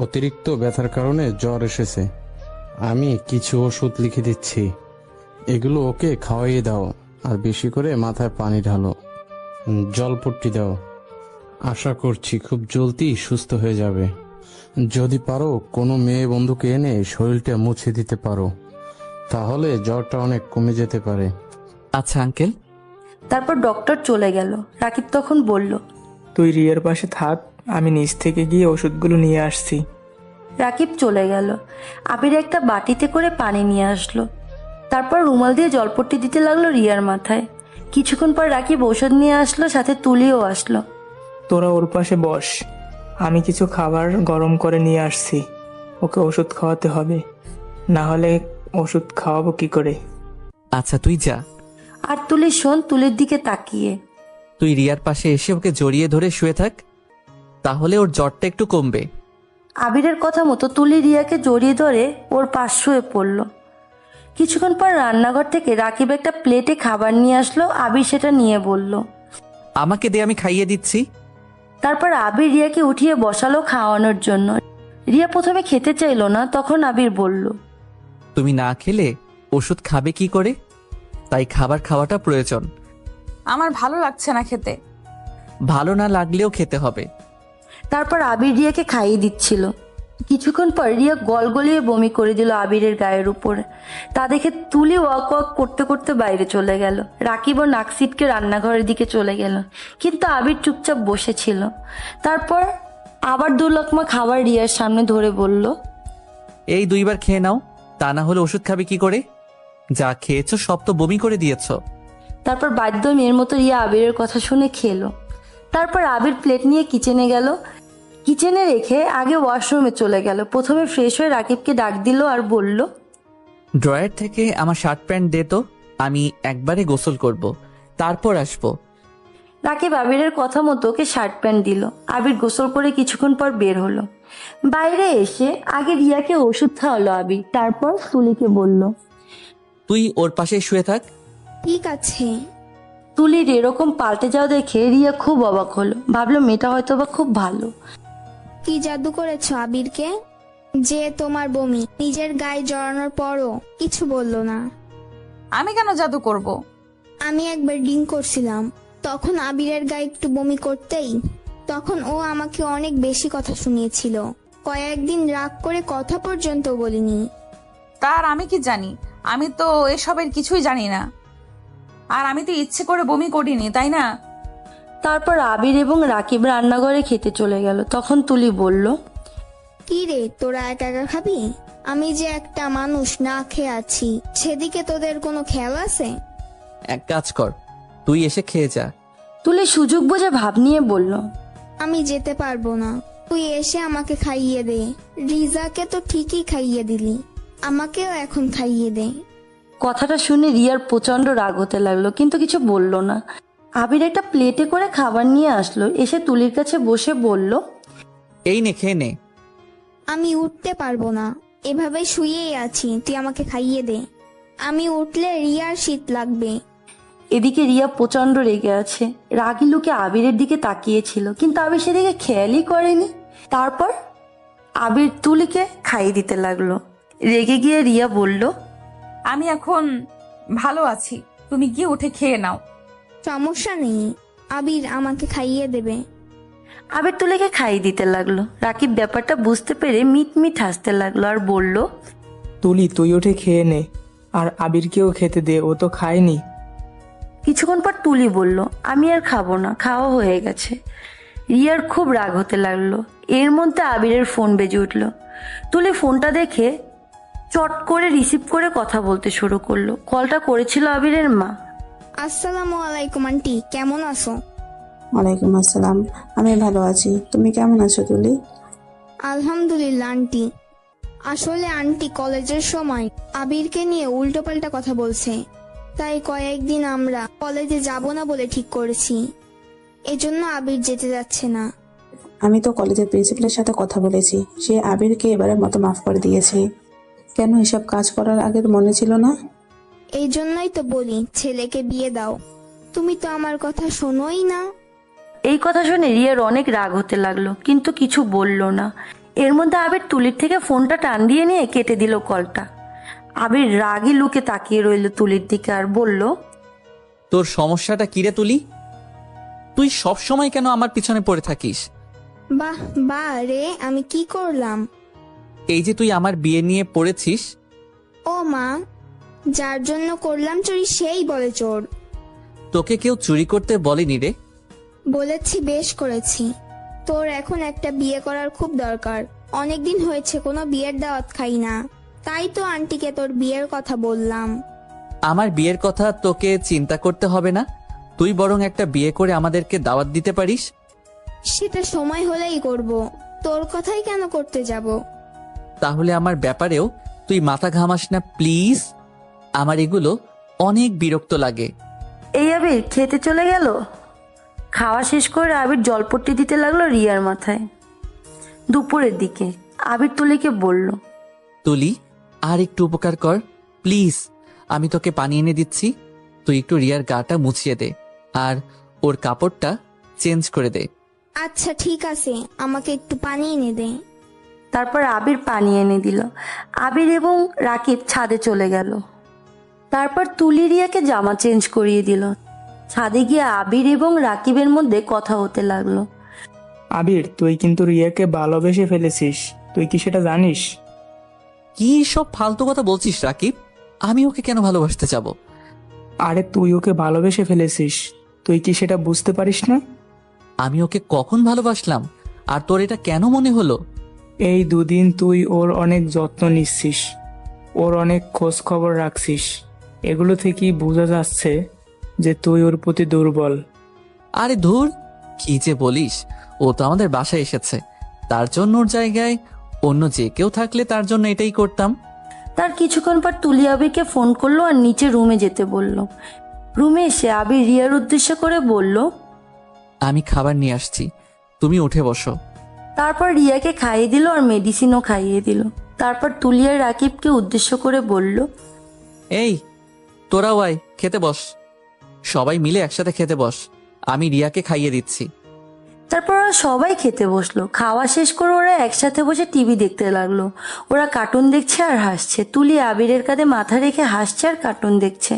অতিরিক্ত ব্যথার কারণে জ্বর এসেছে। আমি কিছু ওষুধ লিখে দিচ্ছি, এগুলো ওকে খাওয়াইয়ে দাও, আর বেশি করে মাথায় পানি ঢালো, জলপট্টি দাও। আশা করছি খুব জলদি সুস্থ হয়ে যাবে। যদি পারো কোনো মেয়ে বন্ধুকে এনে শরীরটা মুছে দিতে পারো, তাহলে জ্বরটা অনেক কমে যেতে পারে। আচ্ছা আঙ্কেল। তারপর ডক্টর চলে গেল। রাকিব তখন বলল, তুই রিয়ার পাশে থাক, আমি নিচ থেকে গিয়ে ওষুধগুলো নিয়ে আসছি। রাকিব চলে গেল। আবির একটা বাটিতে করে পানি নিয়ে আসলো। তারপর রুমাল দিয়ে জলপট্টি দিতে লাগলো রিয়ার মাথায়। কিছুক্ষণ পর রাকিব ওষুধ নিয়ে আসলো, সাথে তুলিও আসলো। তোরা ওর পাশে বস, আমি কিছু খাবার গরম করে নিয়ে আসছি। ওকে ওষুধ খাওয়াতে হবে, না হলে ওষুধ খাওয়াবো কি করে? আচ্ছা তুই যা। আর তুলি শোন, তুলির দিকে তাকিয়ে। তুই রিয়ার পাশে এসে ওকে জড়িয়ে ধরে শুয়ে থাক, তাহলে ওর জ্বরটা একটু কমবে। আবিরের কথা মতো তুলি রিয়াকে জড়িয়ে ধরে ওর পাশ শুয়ে পড়ল। কিছুক্ষণ পর রান্নাঘর থেকে রাকিব একটা প্লেটে খাবার নিয়ে আসলো। আবির সেটা নিয়ে বলল, আমাকে দে, আমি খাইয়ে দিচ্ছি। তারপর আবির রিয়াকে উঠিয়ে বসালো খাওয়ানোর জন্য। রিয়া প্রথমে খেতে চাইলো না, তখন আবির বলল, তুমি না খেলে ওষুধ খাবে কি করে? তাই খাবার খাওয়াটা প্রয়োজন। আমার ভালো লাগছে না খেতে। ভালো না লাগলেও খেতে হবে। তারপর আবির রিয়াকে খাইয়ে দিচ্ছিল। কিছুক্ষণ পর রিয়া গলগলিয়ে বমি করে দিল আবিরের গায়ের উপরে। তা দেখে তুলি ওয়াক ওয়াক করতে করতে বাইরে চলে গেল। রাকিব ও নাক সিটকে রান্নাঘরের দিকে চলে গেল, কিন্তু আবির চুপচাপ বসেছিল। তারপর আবার 2 লোকমা খাবার রিয়ার সামনে ধরে বলল, এই 2বার খেয়ে নাও, তা না হলে ওষুধ খাবে কি করে? যা খেয়েছো সব তো বমি করে দিয়েছো। তারপর বাধ্য মেয়ের মতো রিয়া আবিরের কথা শুনে খেলো। তারপর আবির প্লেট নিয়ে কিচেনে গেল। কিচেনে রেখে আগে ওয়াশরুমে চলে গেল। প্রথমে ফ্রেশ হয়ে রাকিবকে ডাক দিল আর বলল, ড্রয়ার থেকে আমার শার্ট প্যান্ট দে তো, আমি একবারে গোসল করব, তারপর আসবো। রাকিব আবিরের কথা মতো ওকে শার্ট প্যান্ট দিল। আবির গোসল করে কিছুক্ষণ পর বের হলো। বাইরে এসে আগে রিয়াকে ওষুধ খাওয়ালো আবির, তারপর তুলিকে বলল, তুই ওর পাশে শুয়ে থাক। ঠিক আছে। তুলির এরকম পাল্টে যাওয়া দেখে রিয়া খুব অবাক হলো। ভাবলো মেয়েটা হয়তো বা খুব ভালো। কি জাদু করেছো আবিরকে যে তোমার বমি নিজের গায়ে জড়ানোর পরও কিছু বললো না? আমি কেন জাদু করব? আমি একবার ড্রিঙ্ক করছিলাম, তখন আবিরের গায়ে একটু বমি করতেই তখন ও আমাকে অনেক বেশি কথা শুনিয়েছিল। কয়েকদিন রাগ করে কথা পর্যন্ত বলিনি। তার আমি কি জানি? আমি তো এসবের কিছুই জানি না। আর আমি তো ইচ্ছে করে বমি করিনি, তাই না? তারপর আবির এবং রাকিব রান্নাঘরে খেতে চলে গেল। তখন তুলি বলল, কি রে, তোরা একা একা খাবি? আমি যে একটা মানুষ না খেয়ে আছি, সেদিকে তোদের কোনো খেয়াল আছে? এক কাজ কর, তুই এসে খেয়ে যা। তুলি সুযোগ বুঝে ভাব নিয়ে বলল, আমি যেতে পারবো না, তুই এসে আমাকে খাইয়ে দে। রিজাকে তো ঠিকই খাইয়ে দিলি, আমাকেও এখন খাইয়ে দে। কথাটা শুনে রিয়ার প্রচন্ড রাগ হতে লাগলো, কিন্তু কিছু বলল না। আবির একটা প্লেটে করে খাবার নিয়ে আসলো। এসে তুলির কাছে বসে বলল, এই নে, খেয়ে নে। আমি উঠতে পারবো না, এভাবে শুয়েই আছি, তুই আমাকে খাইয়ে দে। আমি উঠলে রিয়ার শীত লাগবে। এদিকে রিয়া প্রচন্ড রেগে আছে। রাগী লোকে আবিরের দিকে তাকিয়েছিল, কিন্তু আবির সেদিকে খেয়ালই করেনি। তারপর আবির তুলিকে খাইয়ে দিতে লাগলো। রেগে গিয়ে রিয়া বলল, আমি এখন ভালো আছি, তুমি গিয়ে উঠে খেয়ে নাও। সমস্যা নেই, আবির আমাকে খাইয়ে দেবে। আবির তুলিকে খাইয়ে দিতে লাগলো। রাকিব ব্যাপারটা বুঝতে পেরে মিট হাসতে লাগলো আর বলল, তুলি তুই ওঠে খেয়ে নে, আর আবিরকেও খেতে দে, ও তো খায়নি। কিছুক্ষণ পর তুলি বলল, আমি আর খাবো না, খাওয়া হয়ে গেছে। রিয়ার খুব রাগ হতে লাগলো। এর মধ্যে আবিরের ফোন বেজে উঠল। তুলি ফোনটা দেখে চট করে রিসিভ করে কথা বলতে শুরু করলো। কলটা করেছিল আবিরের মা। আসসালামু আলাইকুম আন্টি, কেমন আছো? ওয়ালাইকুম আসসালাম, আমি ভালো আছি। তুমি কেমন আছো তুলি? আলহামদুলিল্লাহ আন্টি। আসলে আন্টি কলেজের সময় আবিরকে নিয়ে উল্টোপাল্টা কথা বলছে, তাই কয়েকদিন আমরা কলেজে যাব না বলে ঠিক করেছি। এজন্য আবির যেতে যাচ্ছে না। আমি তো কলেজের প্রিন্সিপালের সাথে কথা বলেছি, সে আবিরকে এবারের মতো মাফ করে দিয়েছে। কেন এসব কাজ করার আগে তো মনে ছিল না? এই জন্যই তো বলি ছেলেকে বিয়ে দাও। তুমি তো আমার কথা শোনোই না। এই কথা শুনে রিয়ার অনেক রাগ হতে লাগলো, কিন্তু কিছু বলল না। এর মধ্যে আবির তুলির থেকে ফোনটা টান দিয়ে নিয়ে কেটে দিল কলটা। আবির রাগী লুকে তাকিয়ে রইল তুলির দিকে আর বলল, তোর সমস্যাটা কিরে তুলি? তুই সব সময় কেন আমার পিছনে পড়ে থাকিস? বাহ বাহ রে, আমি কি করলাম? এই যে তুই আমার বিয়ে নিয়ে পড়েছিস। ও মা, যার জন্য করলাম চুরি সেই বলে চোর। তোকে কেউ চুরি করতে বলেনি রে। বলেছি, বেশ করেছি। তোর এখন একটা বিয়ে করার খুব দরকার। অনেকদিন হয়েছে কোনো বিয়ের দাওয়াত খাই না, তাই তো আন্টিকে তোর বিয়ের কথা বললাম। আমার বিয়ের কথা তোকে চিন্তা করতে হবে না, তুই বরং একটা বিয়ে করে আমাদেরকে দাওয়াত দিতে পারিস। সেটা সময় হলেই করব, তোর কথাই কেন করতে যাব? তাহলে আমার ব্যাপারেও তুই মাথা ঘামাস না প্লিজ। আমার এগুলো অনেক বিরক্ত লাগে। এই আবির খেতে চলে গেল। খাওয়া শেষ করে আবির জলপট্টি দিতে লাগলো রিয়ার মাথায়। দুপুরের দিকে আবির তুলিকে বলল, তুলি, আর একটু উপকার কর প্লিজ। আমি তোকে পানি এনে দিচ্ছি, তুই একটু রিয়ার গাটা মুছিয়ে দে আর ওর কাপড়টা চেঞ্জ করে দে। আচ্ছা ঠিক আছে, আমাকে একটু পানি এনে দে। তারপর আবির পানি এনে দিল। আবির এবং রাকিব ছাদে চলে গেল। তারপর তুলি রিয়াকে জামা চেঞ্জ করিয়ে দিল। ছাদে গিয়ে আবির এবং রাকিবের মধ্যে কথা হতে লাগলো। আবির তুই কিন্তু রিয়াকে ভালোবেসে ফেলেছিস, তুই কি সেটা জানিস? কি সব ফালতু কথা বলছিস রাকিব? আমি ওকে কেন ভালোবাসতে যাব? আরে তুই ওকে ভালোবেসে ফেলেছিস, তুই কি সেটা বুঝতে পারিস না? আমি ওকে কখন ভালোবাসলাম? আর তোর এটা কেন মনে হলো? এই দুদিন তুই ওর অনেক যত্ন নিচ্ছিস, ওর অনেক খোঁজ খবর রাখছিস। এগুলো থেকেই বোঝা যাচ্ছে যে তুই ওর প্রতি দুর্বল। আরে ধুর, কি যে বলিস! ও তো আমাদের বাসায় এসেছে, তার জন্য ওর জায়গায় অন্য যে কেউ থাকলে তার জন্য এটাই করতাম। তার কিছুক্ষণ পর তুলি আবিরকে ফোন করলো আর নিচে রুমে যেতে বলল। রুমে এসে আবির রিয়ার উদ্দেশ্য করে বলল, আমি খাবার নিয়ে আসছি, তুমি উঠে বসো। তারপর রিয়াকে খাইয়ে দিল আর মেডিসিনও খাইয়ে দিল। তারপর তুলি আর রাকিবকে উদ্দেশ্য করে বলল, এই তোরাও আয়, খেতে বস। সবাই মিলে একসাথে খেতে বস, আমি রিয়াকে খাইয়ে দিচ্ছি। তারপর ওরা সবাই খেতে বসলো। খাওয়া শেষ করে ওরা একসাথে বসে টিভি দেখতে লাগলো। ওরা কার্টুন দেখছে আর হাসছে। তুলি আবিরের কাঁধে মাথা রেখে হাসছে আর কার্টুন দেখছে।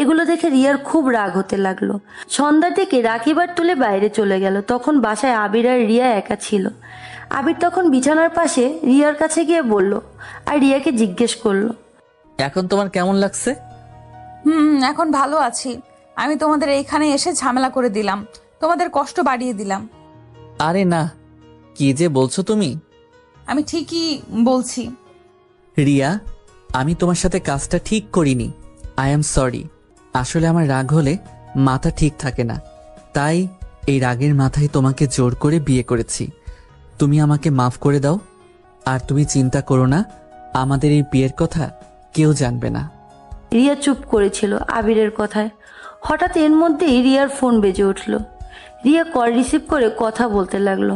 এগুলো দেখে রিয়ার খুব রাগ হতে লাগলো। সন্ধ্যার দিকে রাকিব আর তুলে বাইরে চলে গেল। তখন বাসায় আবির আর রিয়া একা ছিল। আবির তখন বিছানার পাশে রিয়ার কাছে গিয়ে বলল আর রিয়াকে জিজ্ঞেস করলো, এখন তোমার কেমন লাগছে? এখন ভালো আছি। আমি তোমাদের এইখানে এসে ঝামেলা করে দিলাম, তোমাদের কষ্ট বাড়িয়ে দিলাম। আরে না, কি যে বলছো তুমি? আমি ঠিকই বলছি। রিয়া, আমি তোমার সাথে কাজটা ঠিক করিনি। I am sorry. আসলে আমার রাগ হলে মাথা ঠিক থাকে না, তাই এই রাগের মাথায় তোমাকে জোর করে বিয়ে করেছি। তুমি আমাকে মাফ করে দাও। আর তুমি চিন্তা করো না, আমাদের এই বিয়ের কথা কেউ জানবে না। রিয়া চুপ করেছিল আবিরের কথায়। হঠাৎ এর মধ্যেই রিয়ার ফোন বেজে উঠল। রিয়া কল রিসিভ করে কথা বলতে লাগলো।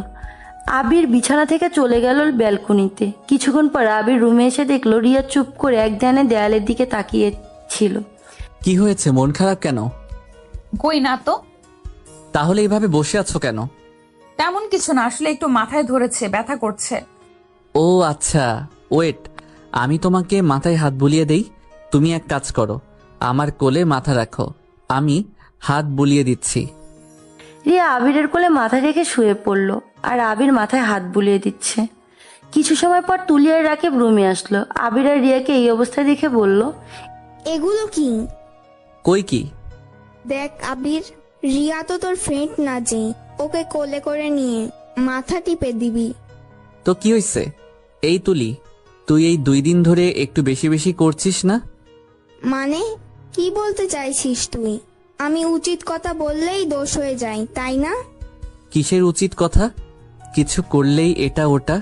আবির বিছানা থেকে চলে গেল ব্যালকনিতে। কিছুক্ষণ পর আবির রুমে এসে দেখলো রিয়া চুপ করে এক ধ্যানে দেয়ালের দিকে তাকিয়ে ছিল। কি হয়েছে, মন খারাপ কেন? কই না তো। তাহলে এইভাবে বসে আছো কেন? তেমন কিছু না, আসলে একটু মাথায় ধরেছে, ব্যথা করছে। ও আচ্ছা, ওয়েট, আমি তোমাকে মাথায় হাত বুলিয়ে দেই। তুমি এক কাজ করো, আমার কোলে মাথা রাখো, আমি হাত বুলিয়ে দিচ্ছি। রিয়া আবিরের কোলে মাথা রেখে শুয়ে পড়লো আর আবির মাথায় হাত বুলিয়ে দিচ্ছে। কিছু সময় পর তুলি আর রাকিব রুমে আসলো। আবির আর রিয়াকে এই অবস্থায় দেখে বলল, এগুলো কি? কই কি? দেখ আবির, রিয়া তো তোর ফ্রেন্ড না যে ওকে কোলে করে নিয়ে মাথা টিপে দিবি। তো কি হইছে? এই তুলি, তুই এই 2 দিন ধরে একটু বেশি বেশি করছিস না? মানে কি বলতে চাইছিস তুই? আমি উচিত কথা বললেই দোষ হয়ে যায়, তাই না? কিসের উচিত কথা? কিছু করলেই এটা ওটা,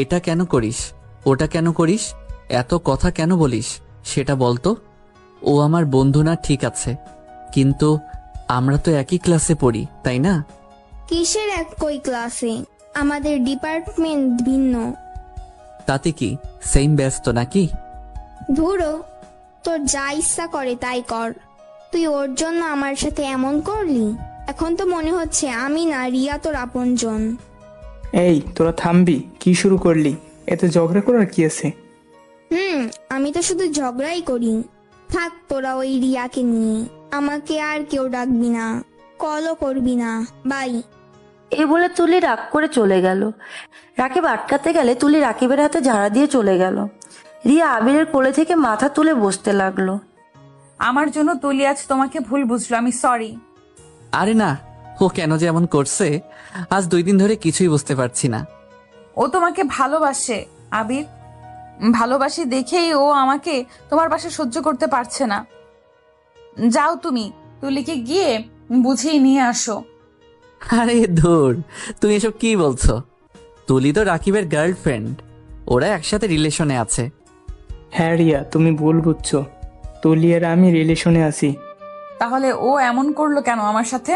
এটা কেন করিস, ওটা কেন করিস, এত কথা কেন বলিস সেটা বলতো। ও আমার বন্ধু না, ঠিক আছে, কিন্তু আমরা তো একই ক্লাসে পড়ি, তাই না? কিসের একই ক্লাসে? আমাদের ডিপার্টমেন্ট ভিন্ন। তাতে কি, সেম ব্যাচ তো নাকি? ধুরো, তোর যা ইচ্ছা করে তাই কর। তুই ওর জন্য আমার সাথে এমন করলি? এখন তো মনে হচ্ছে আমি না, রিয়া তোর আপনজন। এই তোরা থামবি? কি শুরু করলি? এত ঝগড়া করার কি আছে? আমি তো শুধু ঝগড়াই করি। থাক তোরা ওই রিয়াকে নিয়ে, আমাকে আর কেউ ডাকবি না, কলও করবি না, বাই। এই বলে তুলি রাগ করে চলে গেল। রাকিব আটকাতে গেলে তুলি রাকিবের হাতে ঝাড়া দিয়ে চলে গেল। রিয়া আবিরের কোলে থেকে মাথা তুলে বসতে লাগলো। আমার জন্য তুলি আজ তোমাকে ভুল বুঝলো, আমি সরি। আরে না, ও কেন যে এমন করছে আজ 2 দিন ধরে কিছুই বুঝতে পারছি না। ও তোমাকে ভালোবাসে আবির, ভালোবাসি দেখেই ও আমাকে তোমার পাশে সহ্য করতে পারছে না। যাও তুমি তুলিকে গিয়ে বুঝিয়ে নিয়ে আসো। আরে ধুর, তুমি এসব কি বলছো? তুলি তো রাকিবের গার্লফ্রেন্ড, ওরা একসাথে রিলেশনে আছে। হ্যাঁ রিয়া, তুমি ভুল বুঝছো। তুলি আর আমি রিলেশনে আছি। তাহলে ও এমন করলো কেন আমার সাথে?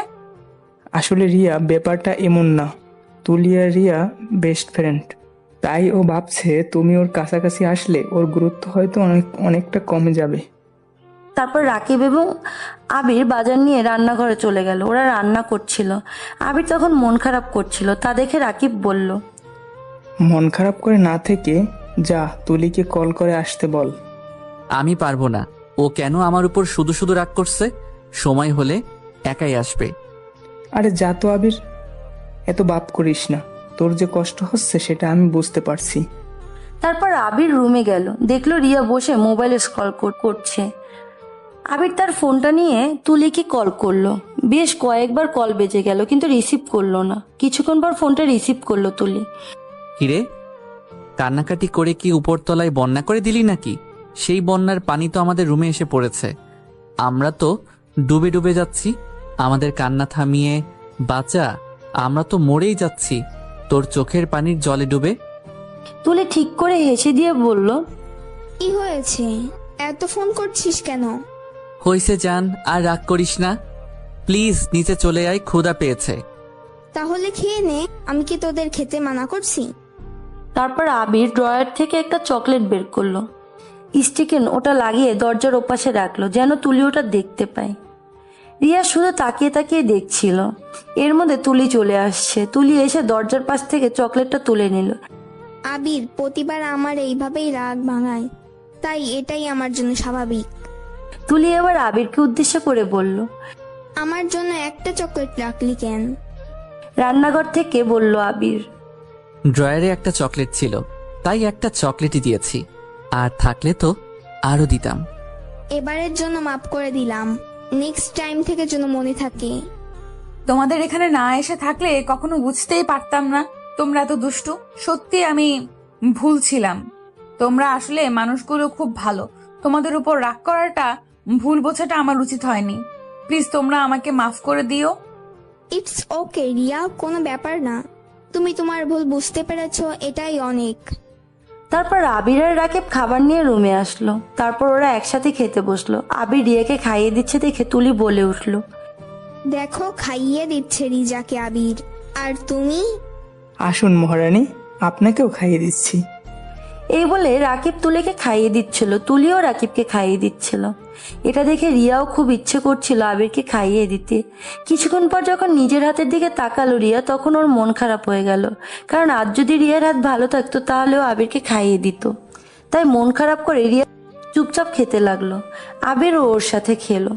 আসলে রিয়া, ব্যাপারটা এমন না। তুলি আর রিয়া বেস্ট ফ্রেন্ড, তাই ও ভাবছে তুমি ওর কাছাকাছি আসলে ওর গুরুত্ব হয়তো অনেকটা কমে যাবে। তারপর রাকিব এবং আবির বাজার নিয়ে রান্নাঘরে চলে গেল। ওরা রান্না করছিল। আবির তখন মন খারাপ করছিল, তা দেখে রাকিব বলল, মন খারাপ করে না থেকে যা তুলিকে কল করে আসতে বল। আমি পারবো না। ও কেন আমার উপর শুধু শুধু রাগ করছে? সময় হলে একাই আসবে। আরে যা তো আবির, এত বাপ করিস না। তোর যে কষ্ট হচ্ছে সেটা আমি বুঝতে পারছি। তারপর আবির রুমে গেল, দেখলো রিয়া বসে মোবাইলে স্ক্রল করছে। আবির তার ফোনটা নিয়ে তুলিকে কল করলো। বেশ কয়েকবার কল বেজে গেল, কিন্তু রিসিভ করলো না। কিছুক্ষণ পর ফোনটা রিসিভ করলো তুলি। কিরে, কান্নাকাটি করে কি উপরতলায় বন্যা করে দিলি নাকি? সেই বন্যার পানি তো আমাদের রুমে এসে পড়েছে, আমরা তো ডুবে ডুবে যাচ্ছি। আমাদের কান্না থামিয়ে বাঁচা, আমরা তো মরেই যাচ্ছি তোর চোখের পানির জলে ডুবে। তুলি ঠিক করে হেসে দিয়ে বলল, কি হয়েছে? এত ফোন করছিস কেন? হইছে জান, আর রাগ করিস না, প্লিজ নিচে চলে আয়, ক্ষুধা পেয়েছে। তাহলে খেয়ে নে, আমি কি তোদের খেতে মানা করছি? তারপর আবির ড্রয়ার থেকে একটা চকলেট বের করলো। স্টিকেন ওটা লাগিয়ে দরজার ওপাশে রাখলো, যেন তুলি ওটা দেখতে পায়। রিয়া শুধু তাকিয়ে তাকিয়ে দেখছিল। এর মধ্যে তুলি চলে আসছে। তুলি এসে দরজার পাশ থেকে চকলেটটা তুলে নিল। আবির প্রতিবার আমার এইভাবেই রাগ ভাঙায়, তাই এটাই আমার জন্য স্বাভাবিক। তুলি এবার আবিরকে উদ্দেশ্য করে বলল, আমার জন্য একটা চকলেট রাখলি কেন? রান্নাঘর থেকে বলল আবির। ড্রয়ারে একটা চকলেট ছিল, তাই একটা চকলেটই দিয়েছি, আর থাকলে তো আরো দিতাম। এবারের জন্য মাফ করে দিলাম, নেক্সট টাইম থেকে যেন মনে থাকে। তোমাদের এখানে না এসে থাকলে কখনো বুঝতেই পারতাম না তোমরা এত দুষ্টু। সত্যি আমি ভুল ছিলাম। তোমরা আসলে মানুষগুলো খুব ভালো। তোমাদের উপর রাগ করাটা, ভুল বোঝাটা আমার উচিত হয়নি। প্লিজ তোমরা আমাকে মাফ করে দিও। ইটস ওকে রিয়া, কোনো ব্যাপার না। তুমি তোমার ভুল বুঝতে পেরেছো, এটাই অনেক। তারপর আবির আর রাকিব খাবার নিয়ে রুমে আসলো। তারপর ওরা একসাথে খেতে বসলো। আবির রিয়াকে খাইয়ে দিচ্ছে দেখে তুলি বলে উঠলো, দেখো খাইয়ে দিচ্ছে রিজাকে আবির, আর তুমি? আসুন মহারানী, আপনাকেও খাইয়ে দিচ্ছি। এই বলে রাকিব তুলিকে খাইয়ে দিচ্ছিল, তুলিও রাকিবকে খাইয়ে দিচ্ছিল। এটা দেখে রিয়াও খুব ইচ্ছে করছিল আবিরকে খাইয়ে দিতে। কিছুক্ষণ পর যখন নিজের হাতের দিকে তাকালো রিয়া, তখন ওর মন খারাপ হয়ে গেল, কারণ আজ যদি রিয়ার হাত ভালো থাকতো তাহলেও আবিরকে খাইয়ে দিত। তাই মন খারাপ করে রিয়া চুপচাপ খেতে লাগলো। আবিরও ওর সাথে খেলো।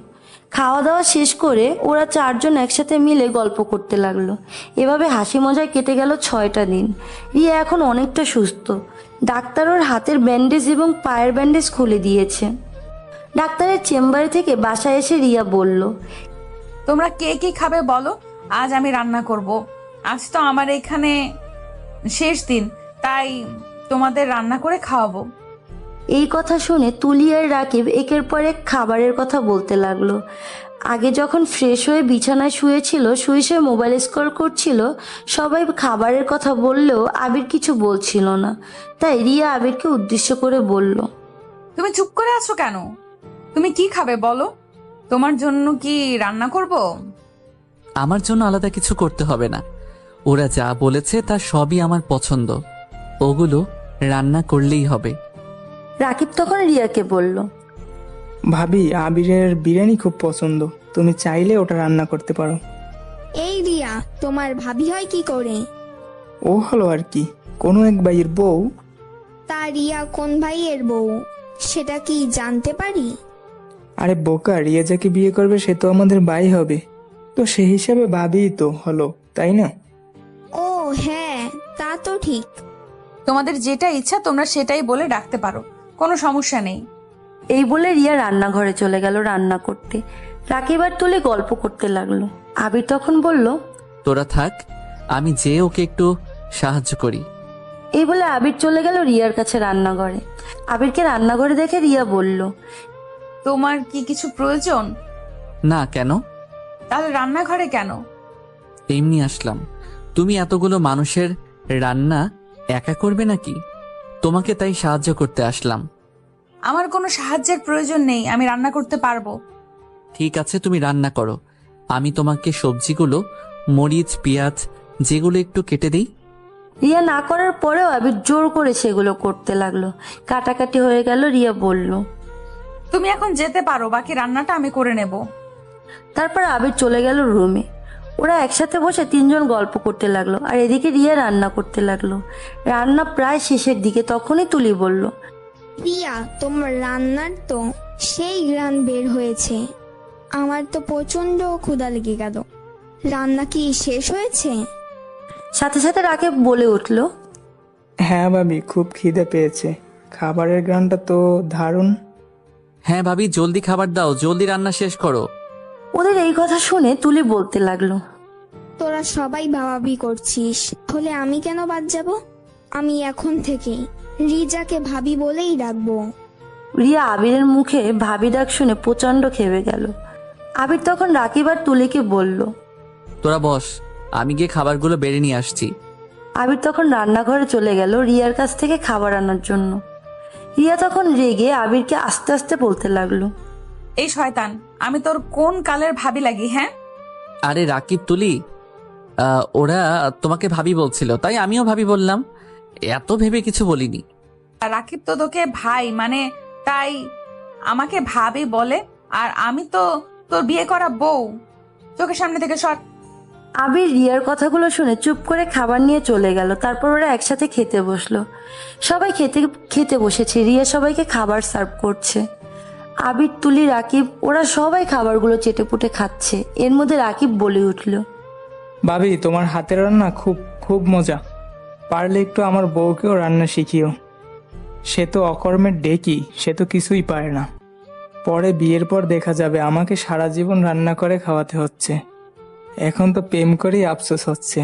খাওয়া দাওয়া শেষ করে ওরা চারজন একসাথে মিলে গল্প করতে লাগলো। এভাবে হাসি মজায় কেটে গেল 6টা দিন। রিয়া এখন অনেকটা সুস্থ। ডাক্তার ওর হাতের ব্যান্ডেজ এবং পায়ের ব্যান্ডেজ খুলে দিয়েছে। ডাক্তারের চেম্বারে থেকে বাসায় এসে রিয়া বলল, তোমরা কে কি খাবে বলো, আজ আমি রান্না করব। আজ তো আমার এখানে শেষ দিন, তাই তোমাদের রান্না করে খাওয়াবো। এই কথা শুনে তুলি আর রাকিব একের পর এক খাবারের কথা বলতে লাগলো। আগে যখন ফ্রেশ হয়ে বিছানায় শুয়েছিল, শুয়ে মোবাইল স্ক্রল করছিল, সবাই খাবারের কথা বললেও আবির কিছু বলছিল না। তাই রিয়া আবিরকে উদ্দেশ্য করে বলল, তুমি চুপ করে আছো কেন? তুমি কি খাবে বলো, তোমার জন্য কি রান্না করব? আমার জন্য আলাদা কিছু করতে হবে না, ওরা যা বলেছে তা সবই আমার পছন্দ, ওগুলো রান্না করলেই হবে। রাকিব তখন রিয়াকে বলল, ভাবি আবিরের বিরিয়ানি খুব পছন্দ, তুমি চাইলে ওটা রান্না করতে পারো। এই রিয়া, তোমার ভাবি হয় কি করে? ও হলো আর কি কোনো এক ভাইয়ের বউ। তা রিয়া কোন ভাইয়ের বউ সেটা কি জানতে পারি? আরে বোকা, রিয়া যাকে বিয়ে করবে সে তো আমাদের ভাই হবে, তো সেই হিসাবে ভাবিই তো হলো, তাই না? ও হ্যাঁ, তা তো ঠিক। তোমাদের যেটা ইচ্ছা তোমরা সেটাই বলে ডাকতে পারো, কোনো সমস্যা নেই। এই বলে রিয়া রান্নাঘরে চলে গেল রান্না করতে। রাকিব আর তুলি গল্প করতে লাগলো। আবির তখন বলল, তোরা থাক, আমি যেয়ে ওকে একটু সাহায্য করি। এই বলে আবির চলে গেল রিয়ার কাছে রান্নাঘরে। আবিরকে রান্নাঘরে দেখে রিয়া বলল, তোমার কি কিছু প্রয়োজন? না, কেন? তাহলে রান্নাঘরে কেন? এমনি আসলাম। তুমি এতগুলো মানুষের রান্না একা করবে নাকি? তোমাকে তাই সাহায্য করতে আসলাম। আমার কোনো সাহায্যের প্রয়োজন নেই, আমি রান্না করতে পারবো। ঠিক আছে, তুমি রান্না করো, আমি তোমাকে সবজিগুলো, মরিচ, পেঁয়াজ যেগুলো একটু কেটে দিই। রিয়া না করার পরেও আবির জোর করে সেগুলো করতে লাগলো। কাটাকাটি হয়ে গেল। রিয়া বলল, তুমি এখন যেতে পারো, বাকি রান্নাটা আমি করে নেব। তারপর আবির চলে গেল রুমে। ওরা একসাথে বসে তিনজন গল্প করতে লাগলো, আর এদিকে রিয়া রান্না করতে লাগলো। রান্না প্রায় শেষের দিকে। তখনই তুলি বলল, রিয়া, তোমার রান্নার তো সেই গ্রান বের হয়েছে, আমার তো প্রচন্ড ক্ষুধা লেগে গেল। রান্না কি শেষ হয়েছে? সাথে সাথে রাকিব বলে উঠল, হ্যাঁ ভাবি, খুব খিদে পেয়েছে, খাবারের গ্রানটা তো দারুণ। হ্যাঁ ভাবি, জলদি খাবার দাও, জলদি রান্না শেষ করো। ওদের এই কথা শুনে তুলি বলতে লাগলো, তোরা সবাই ভাবাবি করছিস, তাহলে আমি কেন বাদ যাব? আমি এখন থেকে রিজাকে ভাবি বলেই ডাকবো। রিয়া আবিরের মুখে ভাবি ডাক শুনে প্রচন্ড খেপে গেল। আবির তখন রাকিব আর তুলিকে বলল, তোরা বস, আমি গিয়ে খাবারগুলো বেড়ে নিয়ে আসছি। আবির তখন রান্নাঘরে চলে গেল রিয়ার কাছ থেকে খাবার আনার জন্য। রিয়া তখন রেগে আবিরকে আস্তে আস্তে বলতে লাগলো, এই শয়তান, আমি তোর কোন কালের ভাবি লাগি? হ্যাঁ, আরে রাকিব, তুলি, ওরা তোমাকে ভাবি বলছিল, তাই আমিও ভাবি বললাম, এত ভেবে কিছু বলিনি। রাকিব তো তোকে ভাই মানে, তাই আমাকে ভাবি বলে, আর আমি তো তোর বিয়ে করা বউ। চোখের সামনে থেকে সর। আবির রিয়ার কথাগুলো শুনে চুপ করে খাবার নিয়ে চলে গেল। তারপর ওরা একসাথে খেতে বসলো। সবাই খেতে বসেছে। রিয়া সবাইকে খাবার সার্ভ করছে। আবির, তুলি, রাকিব ওরা সবাই খাবারগুলো চেটেপুটে খাচ্ছে। এর মধ্যে রাকিব বলে উঠল, ভাবি, তোমার হাতের রান্না খুব খুব মজা, পারলে একটু আমার বউকেও রান্না শিখিও। সে তো অকর্মের ডেকি, সে তো কিছুই পারে না। পরে বিয়ের পর দেখা যাবে আমাকে সারা জীবন রান্না করে খাওয়াতে হচ্ছে, এখন তো প্রেম করেই আফসোস হচ্ছে।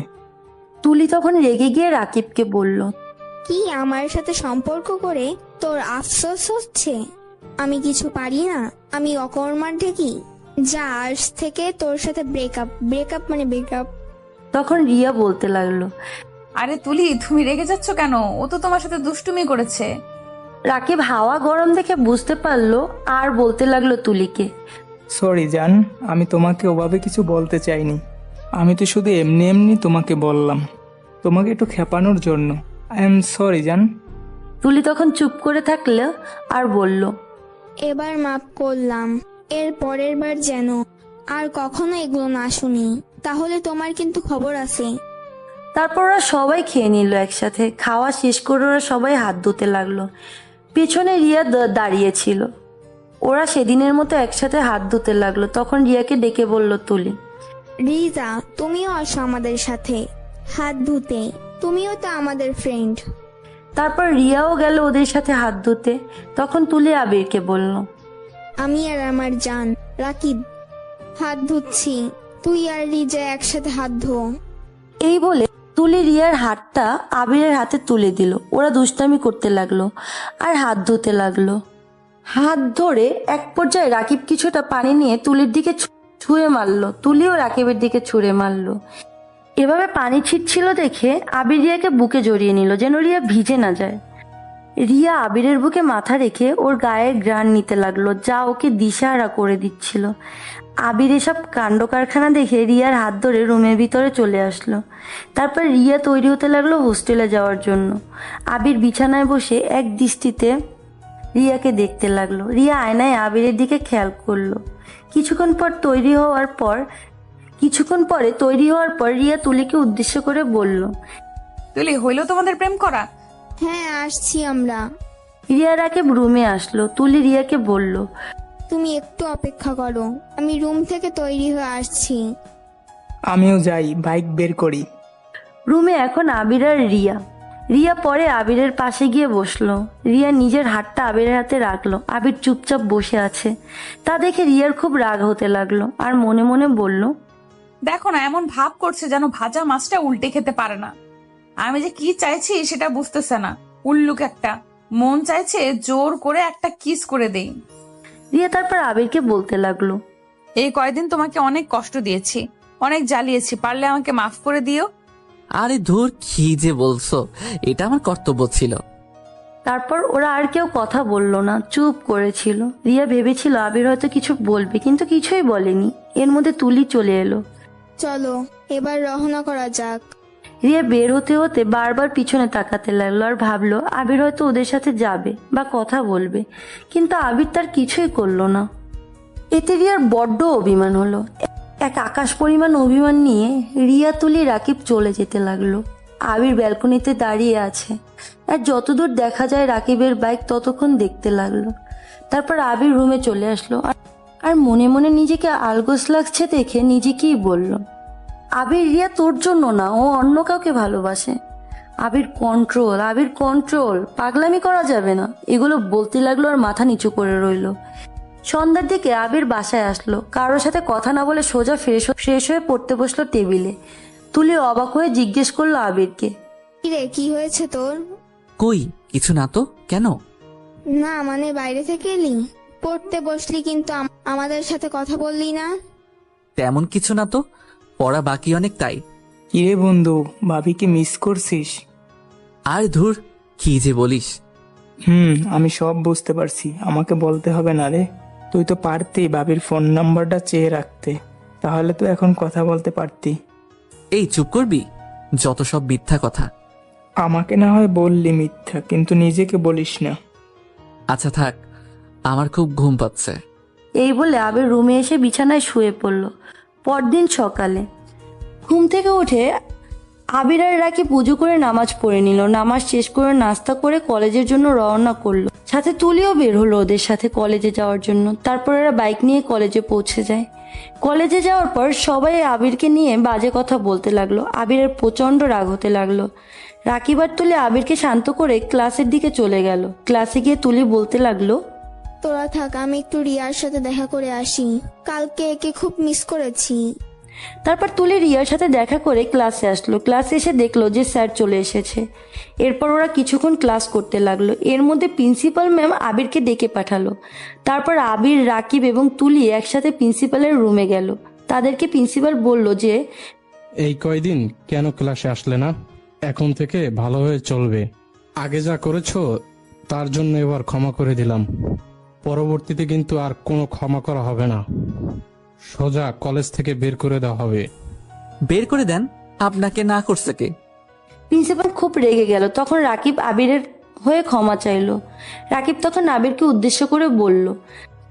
তুলি তখন রেগে গিয়ে রাকিবকে বলল, কি আমার সাথে সম্পর্ক করে তোর আফসোস হচ্ছে? আমি কিছু পারি না, আমি অকর্মার ঢেকি? যা, আজ থেকে তোর সাথে ব্রেকআপ মানে ব্রেকআপ। তখন রিয়া বলতে লাগলো, আরে তুলি, তুমি রেগে যাচ্ছ কেন? ও তো তোমার সাথে দুষ্টুমি করেছে। রাকিব হাওয়া গরম দেখে বুঝতে পারলো আর বলতে লাগলো তুলিকে, সরি জান, আমি তোমাকে ওভাবে কিছু বলতে চাইনি, আমি তো শুধু এমনি এমনি তোমাকে বললাম, তোমাকে একটু খেপানোর জন্য। আই এম সরি জান। তুলি তখন চুপ করে থাকলো আর বলল, এবার মাফ করলাম, এর পরের বার যেন আর কখনো এগুলো না শুনি, তাহলে তোমার কিন্তু খবর আছে। তারপর ওরা সবাই খেয়ে নিল একসাথে। খাওয়া শেষ করে ওরা সবাই হাত ধুতে লাগলো। পেছনে রিয়া দাঁড়িয়েছিল। ওরা সেদিনের মতো একসাথে হাত ধুতে লাগলো। তখন রিয়াকে ডেকে বলল তুলি, রিজা, তুমিও আসো আমাদের সাথে হাত ধুতে, তুমিও তো আমাদের ফ্রেন্ড। তারপর রিয়াও গেল ওদের সাথে হাত ধুতে। তখন তুলি আবিরকে বলল, আমি আর আমার জান রাকিব হাত ধুচ্ছি, তুই আর রিজা একসাথে হাত ধো। এই বলে তুলি রিয়ার হাতটা আবিরের হাতে তুলে দিল। ওরা দুষ্টামি করতে লাগলো আর হাত ধুতে লাগলো। হাত ধরে এক পর্যায়ে রাকিব কিছুটা পানি নিয়ে তুলির দিকে ছুঁড়ে মারলো। তুলিও রাকিবের দিকে ছুঁড়ে মারলো। এভাবে পানি ছিটছিল দেখে আবির রিয়াকে বুকে জড়িয়ে নিল, যেন রিয়া ভিজে না যায়। রিয়া আবিরের বুকে মাথা রেখে ওর গায়ের ঘ্রাণ নিতে লাগলো, যা ওকে দিশাহারা করে দিচ্ছিল। আবির এসব কাণ্ড কারখানা দেখে রিয়ার হাত ধরে রুমের ভিতরে চলে আসলো। তারপর রিয়া তৈরি হতে লাগলো হোস্টেলে যাওয়ার জন্য। আবির বিছানায় বসে এক দৃষ্টিতে রিয়াকে দেখতে লাগলো। রিয়া আয়নায় আবিরের দিকে খেয়াল করলো। কিছুক্ষণ পরে তৈরি হওয়ার পর রিয়া তুলিকে উদ্দেশ্য করে বলল, তুলি, হইলো তোমাদের প্রেম করা? হ্যাঁ, আসছি আমরা। রিয়া রাকিব রুমে আসলো। তুলি রিয়াকে বলল, তুমি একটু অপেক্ষা করো, আমি রুম থেকে তৈরি হয়ে আসছি। আমিও যাই, বাইক বের করি। রুমে এখন আবির আর রিয়া। রিয়া পরে আবিরের পাশে গিয়ে বসলো। রিয়া নিজের হাতটা আবিরের হাতে রাখলো। আবির চুপচাপ বসে আছে। তা দেখে রিয়ার খুব রাগ হতে লাগলো আর মনে মনে বলল, দেখো না, এমন ভাব করছে যেন ভাজা মাছটা উল্টে খেতে পারে না। আমি যে কি চাইছি সেটা বুঝতেছে না। উল্লুক একটা, মন চাইছে জোর করে একটা কিস করে দেই। রিয়া তারপর আবিরকে বলতে লাগলো, এই কয়দিন তোমাকে অনেক কষ্ট দিয়েছি, অনেক জ্বালিয়েছি, পারলে আমাকে মাফ করে দিও। আরে ধুর, কি যে বলছো, এটা আমার কর্তব্য ছিল। তারপর ওরা আর কেউ কথা বলল না, চুপ করেছিল। রিয়া ভেবেছিল আবির হয়তো কিছু বলবে, কিন্তু কিছুই বলেনি। এর মধ্যে তুলি চলে এলো। চলো এবার রওনা করা যাক। রিয়া বের হতে হতে বারবার পিছনে তাকাতে লাগলো আর ভাবলো আবির হয়তো ওদের সাথে যাবে বা কথা বলবে, কিন্তু আবির তার কিছুই করলো না। এতে রিয়ার বড্ড অভিমান হলো। এক আকাশ পরিমাণ অভিমান নিয়ে রিয়া তুলি রাকিব চলে যেতে লাগলো। আবির ব্যালকনিতে দাঁড়িয়ে আছে আর যতদূর দেখা যায় রাকিবের বাইক ততক্ষণ দেখতে লাগলো। তারপর আবির রুমে চলে আসলো আর মনে মনে নিজেকে আলগোস লাগছে দেখে নিজেকেই বলল, আবির, রিয়া তোর জন্য না, ও অন্য কাউকে ভালোবাসে। আবির কন্ট্রোল, পাগলামি করা যাবে না। এগুলো বলতে লাগলো আর মাথা নিচু করে রইল। সন্ধ্যার দিকে আবির বাসায় আসলো। কারোর সাথে কথা না বলে সোজা ফ্রেশ হয়ে পড়তে বসলো টেবিলে। তুলি অবাক হয়ে জিজ্ঞেস করলো আবিরকে, কিরে, কি হয়েছে তোর? কই কিছু না তো, কেন? না মানে বাইরে থেকে এলি, পড়তে বসলি কিন্তু আমাদের সাথে কথা বললি না। তেমন কিছু না তো, পড়া বাকি অনেক তাই। কিরে বন্ধু, ভাবিকে মিস করছিস? আর ধুর, কি যে বলিস। আমি সব বুঝতে পারছি, আমাকে বলতে হবে না রে। তুই তো পারতি ভাবির ফোন নাম্বারটা চেয়ে রাখতে, তাহলে তো এখন কথা বলতে পারতি। এই চুপ করবি, যত সব মিথ্যা কথা। আমাকে না হয় বললি মিথ্যা, কিন্তু নিজেকে বলিস না। আচ্ছা থাক, আমার খুব ঘুম পাচ্ছে। এই বলে আবির রুমে এসে বিছানায় শুয়ে পড়ল। পরদিন সকালে ঘুম থেকে উঠে আবির আর রাকি পুজো করে নামাজ পড়ে নিল। নামাজ শেষ করে নাস্তা করে কলেজের জন্য রওনা করলো। সাথে তুলিও বের হলো ওদের সাথে কলেজে যাওয়ার জন্য। তারপর এরা বাইক নিয়ে কলেজে পৌঁছে যায়। কলেজে যাওয়ার পর সবাই আবিরকে নিয়ে বাজে কথা বলতে লাগলো। আবিরের প্রচন্ড রাগ হতে লাগলো। রাকিব আর তুলি আবিরকে শান্ত করে ক্লাসের দিকে চলে গেল। ক্লাসে গিয়ে তুলি বলতে লাগলো, তোরা থাক, আমি একটু রিয়ার সাথে দেখা করে আসি, কালকে একে খুব মিস করেছি। তারপর তুলি রিয়ার সাথে দেখা করে ক্লাসে আসলো। ক্লাসে এসে দেখলো যে স্যার চলে এসেছে। এরপর ওরা কিছুক্ষণ ক্লাস করতে লাগলো। এর মধ্যে প্রিন্সিপাল ম্যাম আবিরকে ডেকে পাঠালো। তারপর আবির, রাকিব এবং তুলি একসাথে প্রিন্সিপালের রুমে গেল। তাদেরকে প্রিন্সিপাল বলল যে, এই কয়দিন কেন ক্লাসে আসলে না? এখন থেকে ভালো হয়ে চলবে। আগে যা করেছো তার জন্য এবার ক্ষমা করে দিলাম, পরবর্তীতে কিন্তু আর কোনো ক্ষমা করা হবে না। সোজা কলেজ থেকে বের করে দেওয়া হবে। বের করে দেন, আপনাকে না করছে কে? প্রিন্সিপাল খুব রেগে গেল। তখন রাকিব আবিরের হয়ে ক্ষমা চাইলো। রাকিব তখন আবিরকে উদ্দেশ্য করে বলল,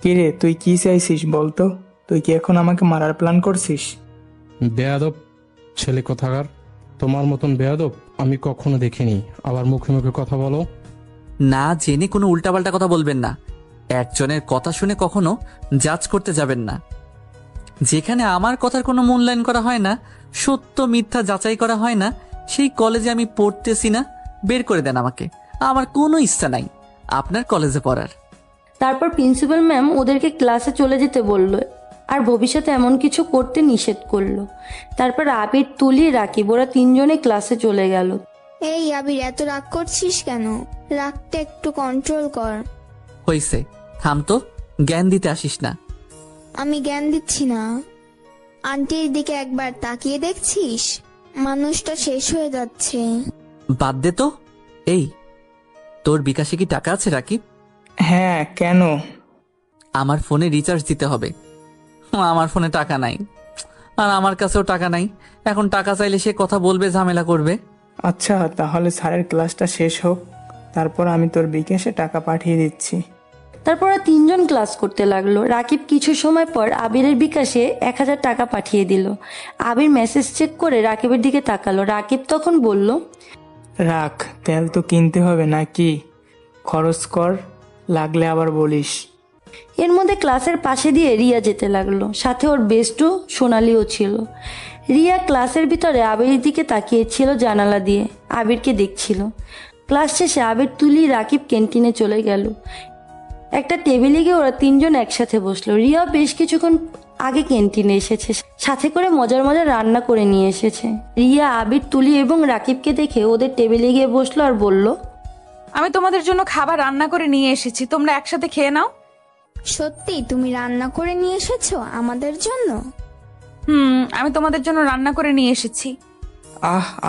কিরে তুই কি চাইছিস বলতো? তুই কি এখন আমাকে মারার প্ল্যান করছিস? বেয়াদব ছেলে কোথাকার, তোমার মতন বেয়াদব আমি কখনো দেখিনি। আবার মুখে মুখে কথা বলো। না জেনে কোনো উল্টাপাল্টা কথা বলবেন না। একজনের কথা শুনে কখনো জাজ করতে যাবেন না। যেখানে আমার কথার কোনো মূল্যায়ন করা হয় না, সত্য মিথ্যা যাচাই করা হয় না, সেই কলেজে আমি পড়তেছি না। বের করে দেন আমাকে। আমার কোনো ইচ্ছা নাই আপনার কলেজে পড়ার। তারপর প্রিন্সিপাল ম্যাম ওদেরকে ক্লাসে চলে যেতে বলল আর ভবিষ্যতে এমন কিছু করতে নিষেধ করলো। তারপর আবির, তুলি, রাকিব ওরা তিনজনে ক্লাসে চলে গেল। এই আবির, এত রাগ করছিস কেন? রাগটা একটু কন্ট্রোল কর। হইছে, থাম তো, জ্ঞান দিতে আসিস না। আমি জ্ঞান দিচ্ছি না। আন্টির দিকে একবার তাকিয়ে দেখছিস? মানুষটা শেষ হয়ে যাচ্ছে। বাদ দে তো। এই, তোর বিকাশে কি টাকা আছে রাকিব? হ্যাঁ, কেন? আমার ফোনে রিচার্জ দিতে হবে। আমার ফোনে টাকা নাই, আর আমার কাছেও টাকা নাই। এখন টাকা চাইলে সে কথা বলবে, ঝামেলা করবে। আচ্ছা, তাহলে স্যারের ক্লাসটা শেষ হোক, তারপর আমি তোর বিকাশে টাকা পাঠিয়ে দিচ্ছি। তারপর ওরা তিনজন ক্লাস করতে লাগলো। রাকিব কিছু সময় পর আবিরের বিকাশে 1,000 টাকা পাঠিয়ে দিল। আবির মেসেজ চেক করে রাকিবের দিকে তাকালো। রাকিব তখন বলল, রাখ, তেল তো কিনতে হবে নাকি, খরচ কর, লাগলে আবার বলিস। এর মধ্যে ক্লাসের পাশে দিয়ে রিয়া যেতে লাগলো, সাথে ওর বেস্টু সোনালিও ছিল। রিয়া ক্লাসের ভিতরে আবিরের দিকে তাকিয়েছিল জানালা দিয়ে, আবিরকে দেখছিল। ক্লাস শেষে আবির, তুলি, রাকিব ক্যান্টিনে চলে গেল। একটা টেবিলে গিয়ে ওরা তিনজন একসাথে বসলো। রিয়া বেশ কিছুক্ষণ আগে ক্যান্টিনে এসেছে, সাথে করে মজার মজার রান্না করে নিয়ে এসেছে। রিয়া, আবির, তুলি এবং রাকিবকে দেখে ওদের টেবিলে গিয়ে বসলো আর বলল, আমি তোমাদের জন্য খাবার রান্না করে নিয়ে এসেছি, তোমরা একসাথে খেয়ে নাও। সত্যি তুমি রান্না করে নিয়ে এসেছো আমাদের জন্য? আমি তোমাদের জন্য রান্না করে নিয়ে এসেছি।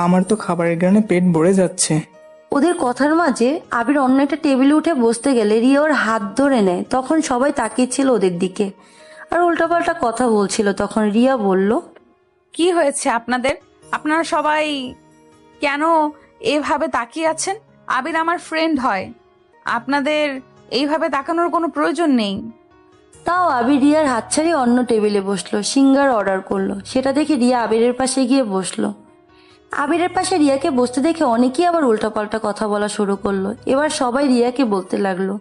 আমার তো খাবারের গ্রানে পেট ভরে যাচ্ছে। ওদের কথার মাঝে আবির অন্য একটা টেবিলে উঠে বসতে গেলে রিয়া ওর হাত ধরে নেয়। তখন সবাই তাকিয়েছিল ওদের দিকে আর উল্টাপাল্টা কথা বলছিল। তখন রিয়া বলল, কি হয়েছে আপনাদের? আপনারা সবাই কেন এভাবে তাকিয়ে আছেন? আবির আমার ফ্রেন্ড হয়, আপনাদের এইভাবে তাকানোর কোনো প্রয়োজন নেই। তাও আবির রিয়ার হাত ছাড়িয়ে অন্য টেবিলে বসলো। সিঙ্গার অর্ডার করলো। সেটা দেখে রিয়া আবিরের পাশে গিয়ে বসলো। আবিরের পাশে রিয়াকে বসতে দেখে অনেকেই আবার উল্টাপাল্টা কথা বলা শুরু করলো। এবার সবাই রিয়াকে বলতে লাগলো।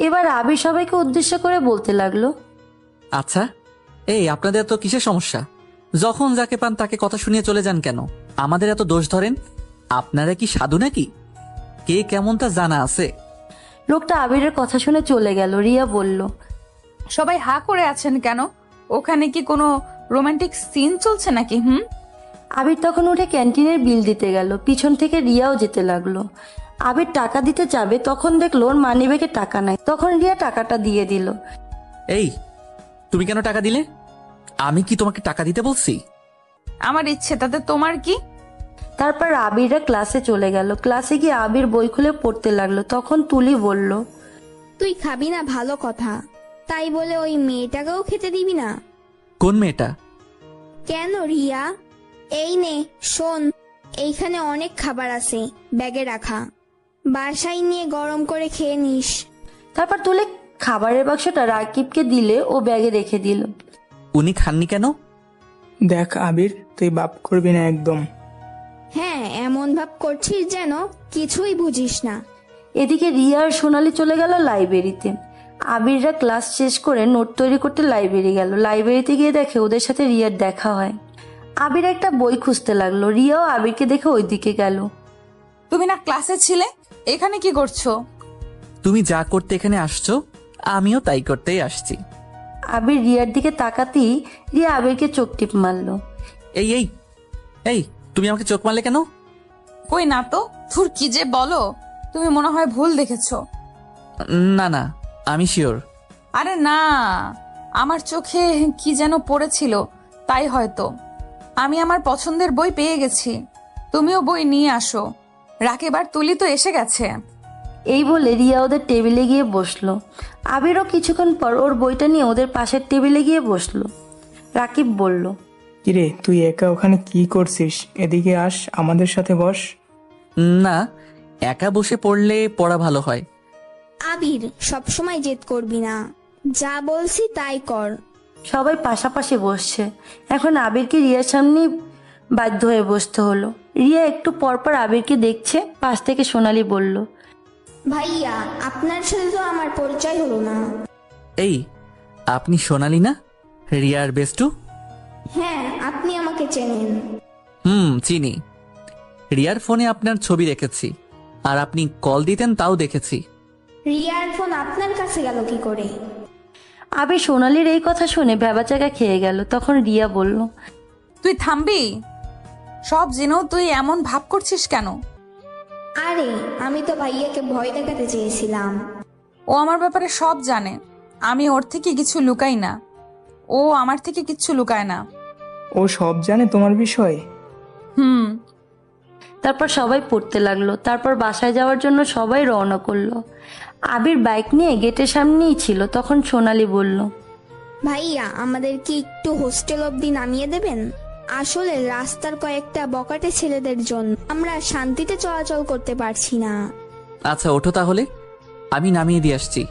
এবার আবির সবাইকে উদ্দেশ্য করে বলতে লাগলো, আচ্ছা, এই আপনাদের এত কিসের সমস্যা? যখন যাকে পান তাকে কথা শুনিয়ে চলে যান কেন? আমাদের এত দোষ ধরেন? আপনারা কি সাধু নাকি? কে কেমন তা জানা আছে? লোকটা আবিরের কথা শুনে চলে গেল। রিয়া বলল, সবাই হা করে আছেন কেন? ওখানে কি কোনো রোমান্টিক সিন চলছে নাকি? আবির তখন উঠে ক্যান্টিনের বিল দিতে গেল। পিছন থেকে রিয়াও যেতে লাগলো। আবির টাকা দিতে যাবে, তখন দেখলো ওর মানিব্যাগে টাকা নাই। তখন রিয়া টাকাটা দিয়ে দিল। এই, তুমি কেন টাকা দিলে? আমি কি তোমাকে টাকা দিতে বলছি? আমার ইচ্ছে, তাতে তোমার কি? তারপর আবিররা ক্লাসে চলে গেল। ক্লাসে গিয়ে আবির বই খুলে পড়তে লাগলো। তখন তুলি বলল, তুই খাবি না ভালো কথা, তাই বলে ওই মেয়েটাকেও খেতে দিবি না? কোন মেয়েটা? কেন রিয়া? এই নে শোন, এইখানে অনেক খাবার আছে, ব্যাগে রাখা, বাসায় নিয়ে গরম করে খেয়ে নিস। তারপর তুলি খাবারের বাক্সটা রাকিবকে দিলে ও ব্যাগে রেখে দিল। উনি খাননি কেন? দেখ আবির, তুই বাপ করবি না একদম। হ্যাঁ, এমন ভাব করছিস যেন কিছুই বুঝিস না। এদিকে রিয়া আর সোনালি চলে গেল লাইব্রেরিতে। আবিররা ক্লাস শেষ করে নোট তৈরি করতে লাইব্রেরি গেল। লাইব্রেরিতে গিয়ে দেখে ওদের সাথে রিয়ার দেখা হয়। আবির একটা বই খুঁজতে লাগলো। রিয়াও আবিরকে দেখে ওই দিকে গেল। তুমি না ক্লাসে ছিলে, এখানে কি করছো? তুমি যা করতে এখানে আসছো, আমিও তাই করতেই আসছি। আবির রিয়ার দিকে তাকাতেই রিয়া আবিরকে চোখ টিপ মারলো। এই এই এই, তুমি আমাকে চোখ মারলে কেন? কই না তো, ধুর কি যে বলো, তুমি মনে হয় ভুল দেখেছো। না না, আমি শিওর। আরে না, আমার চোখে কি যেন পড়েছিল, তাই হয়তো। আমি আমার পছন্দের বই পেয়ে গেছি, তুমিও বই নিয়ে আসো। রাকিব আর তুলি তো এসে গেছে। এই বলে রিয়া ওদের টেবিলে গিয়ে বসলো। আবিরও কিছুক্ষণ পর ওর বইটা নিয়ে ওদের পাশের টেবিলে গিয়ে বসলো। রাকিব বলল, কিরে তুই একা ওখানে কি করছিস? এদিকে আস, আমাদের সাথে বস। না, একা বসে পড়লে পড়া ভালো হয়। আবির, সবসময় জেদ করবি না, যা বলছি তাই কর। সবাই পাশাপাশি বসছে। এখন আবিরকে রিয়ার সামনেই বাধ্য হয়ে বসতে হলো। রিয়া একটু পরপর আবিরকে দেখছে। পাশ থেকে সোনালি বলল, ভাইয়া, আপনার সাথে তো আমার পরিচয় হলো না। এই, আপনি সোনালি না, রিয়ার বেস্টু? হ্যাঁ, আপনি আমাকে চেনেন। চিনি। রিয়ার ফোনে আপনার ছবি রেখেছি, আর আপনি কল দিতেন তাও দেখেছি। রিয়ার ফোন আপনার কাছে গেল কি করে? আবির সোনালির এই কথা শুনে ভ্যাবাচাকা খেয়ে গেল। তখন রিয়া বলল, তুই থামবি? সব জেনেও তুই এমন ভাব করছিস কেন? আরে, আমি তো ভাইয়াকে ভয় দেখাতে চেয়েছিলাম। ও আমার ব্যাপারে সব জানে। আমি ওর থেকে কিছু লুকাই না, ও আমার থেকে কিচ্ছু লুকায় না। ও সব জানে তোমার বিষয়ে? তারপর সবাই পড়তে লাগলো। তারপর বাসায় যাওয়ার জন্য সবাই রওনা করলো। আবির বাইক নিয়ে গেটের সামনেই ছিল। তখন সোনালি বলল, ভাইয়া, আমাদের কি একটু হোস্টেল অবধি নামিয়ে দেবেন? আসলে রাস্তার কয়েকটা বকাটে ছেলেদের জন্য আমরা শান্তিতে চলাচল করতে পারছি না। আচ্ছা, ওঠো তাহলে, আমি নামিয়ে দিয়ে আসছি।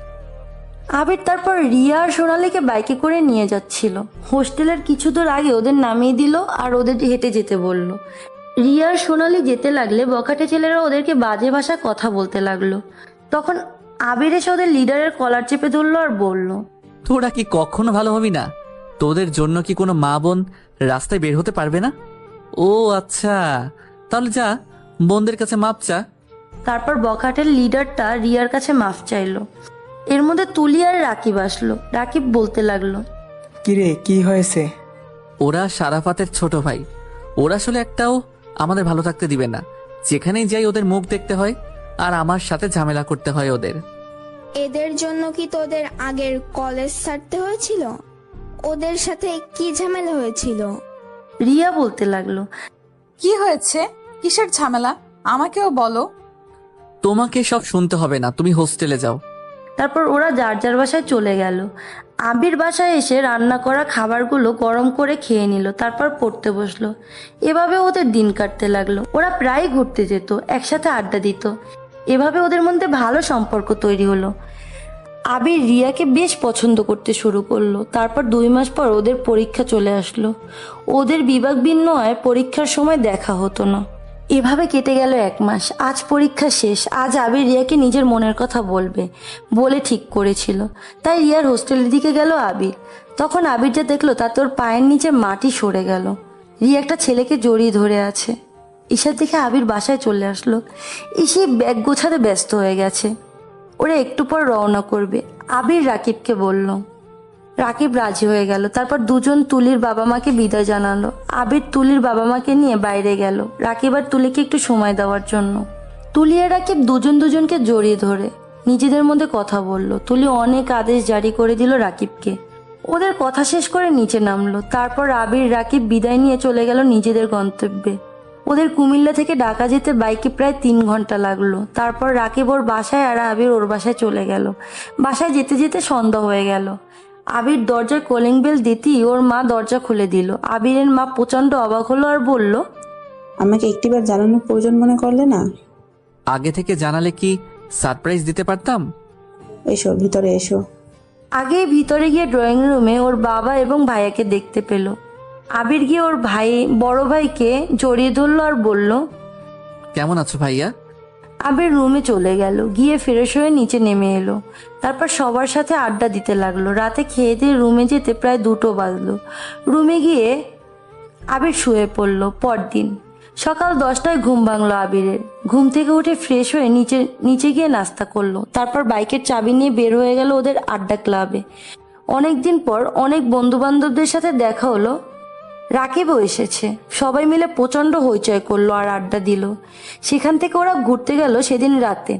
আবির তারপর রিয়া আর সোনালিকে বাইকে করে নিয়ে যাচ্ছিল। হোস্টেলের কিছু দূর আগে ওদের নামিয়ে দিল আর ওদের হেঁটে যেতে বলল। রিয়া আর সোনালি যেতে লাগলে বখাটে ছেলেরা ওদেরকে বাজে ভাষায় কথা বলতে লাগলো। তখন আবির এসে ওদের লিডারের কলার চেপে ধরলো আর বলল, তোরা কি কখনো ভালো হবি না? তোদের জন্য কি কোনো মা বোন রাস্তায় বের হতে পারবে না? ও আচ্ছা, তাহলে যা, বোনদের কাছে মাপ চা। তারপর বখাটের লিডারটা রিয়ার কাছে মাফ চাইলো। এর মধ্যে তুলি আর রাকিব আসলো। রাকিব বলতে লাগলো, কিরে, কি হয়েছে? ওরা সারাফাতের ছোট ভাই। ওরা আসলে একটাও আমাদের ভালো থাকতে দিবে না। যেখানেই যাই ওদের মুখ দেখতে হয়, আর আমার সাথে ঝামেলা করতে হয় ওদের। এদের জন্য কি তোদের আগের কলেজ ছাড়তে হয়েছিল? ওদের সাথে কি ঝামেলা হয়েছিল? রিয়া বলতে লাগলো, কি হয়েছে? কিসের ঝামেলা? আমাকেও বলো। তোমাকে সব শুনতে হবে না, তুমি হোস্টেলে যাও। তারপর ওরা যার যার বাসায় চলে গেল। আবির বাসায় এসে রান্না করা খাবারগুলো গরম করে খেয়ে নিল। তারপর পড়তে বসলো। এভাবে ওদের দিন কাটতে লাগলো। ওরা প্রায় ঘুরতে যেত, একসাথে আড্ডা দিত। এভাবে ওদের মধ্যে ভালো সম্পর্ক তৈরি হলো। আবির রিয়াকে বেশ পছন্দ করতে শুরু করলো। তারপর 2 মাস পর ওদের পরীক্ষা চলে আসলো। ওদের বিভাগ ভিন্ন হয়, পরীক্ষার সময় দেখা হতো না। এভাবে কেটে গেল 1 মাস। আজ পরীক্ষা শেষ। আজ আবির রিয়াকে নিজের মনের কথা বলবে বলে ঠিক করেছিল। তাই রিয়ার হোস্টেলের দিকে গেল আবির। তখন আবির যা দেখলো তাতে ওর পায়ের নিচে মাটি সরে গেল। রিয়া একটা ছেলেকে জড়িয়ে ধরে আছে। ঈশার দিকে আবির বাসায় চলে আসলো। ঈশি ব্যাগ গোছাতে ব্যস্ত হয়ে গেছে। ওরা একটু পর রওনা করবে। আবির রাকিবকে বলল। রাকিব রাজি হয়ে গেল। তারপর দুজন তুলির বাবা মাকে বিদায় জানালো। আবির তুলির বাবা মাকে নিয়ে বাইরে গেল, রাকিব আর তুলিকে একটু সময় দেওয়ার জন্য। তুলি আর রাকিব দুজনকে জড়িয়ে ধরে নিজেদের মধ্যে কথা বলল। তুলি অনেক আদেশ জারি করে দিল রাকিবকে। ওদের কথা শেষ করে নিচে নামলো। তারপর আবির রাকিব বিদায় নিয়ে চলে গেল নিজেদের গন্তব্যে। ওদের কুমিল্লা থেকে ঢাকা যেতে বাইকে প্রায় 3 ঘন্টা লাগলো। তারপর রাকিব ওর বাসায় আর আবির ওর বাসায় চলে গেল। বাসায় যেতে যেতে সন্ধ্যা হয়ে গেল। আবির দরজার কলিং বেল দিতেই ওর মা দরজা খুলে দিল। আবিরের মা প্রচন্ড অবাক হলো আর বলল, আমাকে একটিবার জানানোর প্রয়োজন মনে করলে না? আগে থেকে জানালে কি সারপ্রাইজ দিতে পারতাম। এসো, ভিতরে এসো। আগেই ভিতরে গিয়ে ড্রয়িং রুমে ওর বাবা এবং ভাইয়াকে দেখতে পেল। আবির গিয়ে ওর বড় ভাইকে জড়িয়ে ধরলো আর বলল, কেমন আছো ভাইয়া? আবির রুমে চলে গেল। গিয়ে ফ্রেশ হয়ে নিচে নেমে এলো। তারপর সবার সাথে আড্ডা দিতে লাগলো। রাতে খেয়ে দিয়ে রুমে যেতে প্রায় 2টো বাজলো। রুমে গিয়ে আবির শুয়ে পড়ল। পরদিন সকাল 10টায় ঘুম ভাঙলো আবিরের। ঘুম থেকে উঠে ফ্রেশ হয়ে নিচে গিয়ে নাস্তা করলো। তারপর বাইকের চাবি নিয়ে বের হয়ে গেল ওদের আড্ডা ক্লাবে। অনেকদিন পর অনেক বন্ধু বান্ধবদের সাথে দেখা হলো। রাকিবও এসেছে। সবাই মিলে প্রচন্ড হইচই করলো আর আড্ডা দিল। সেখান থেকে ওরা ঘুরতে গেল সেদিন রাতে,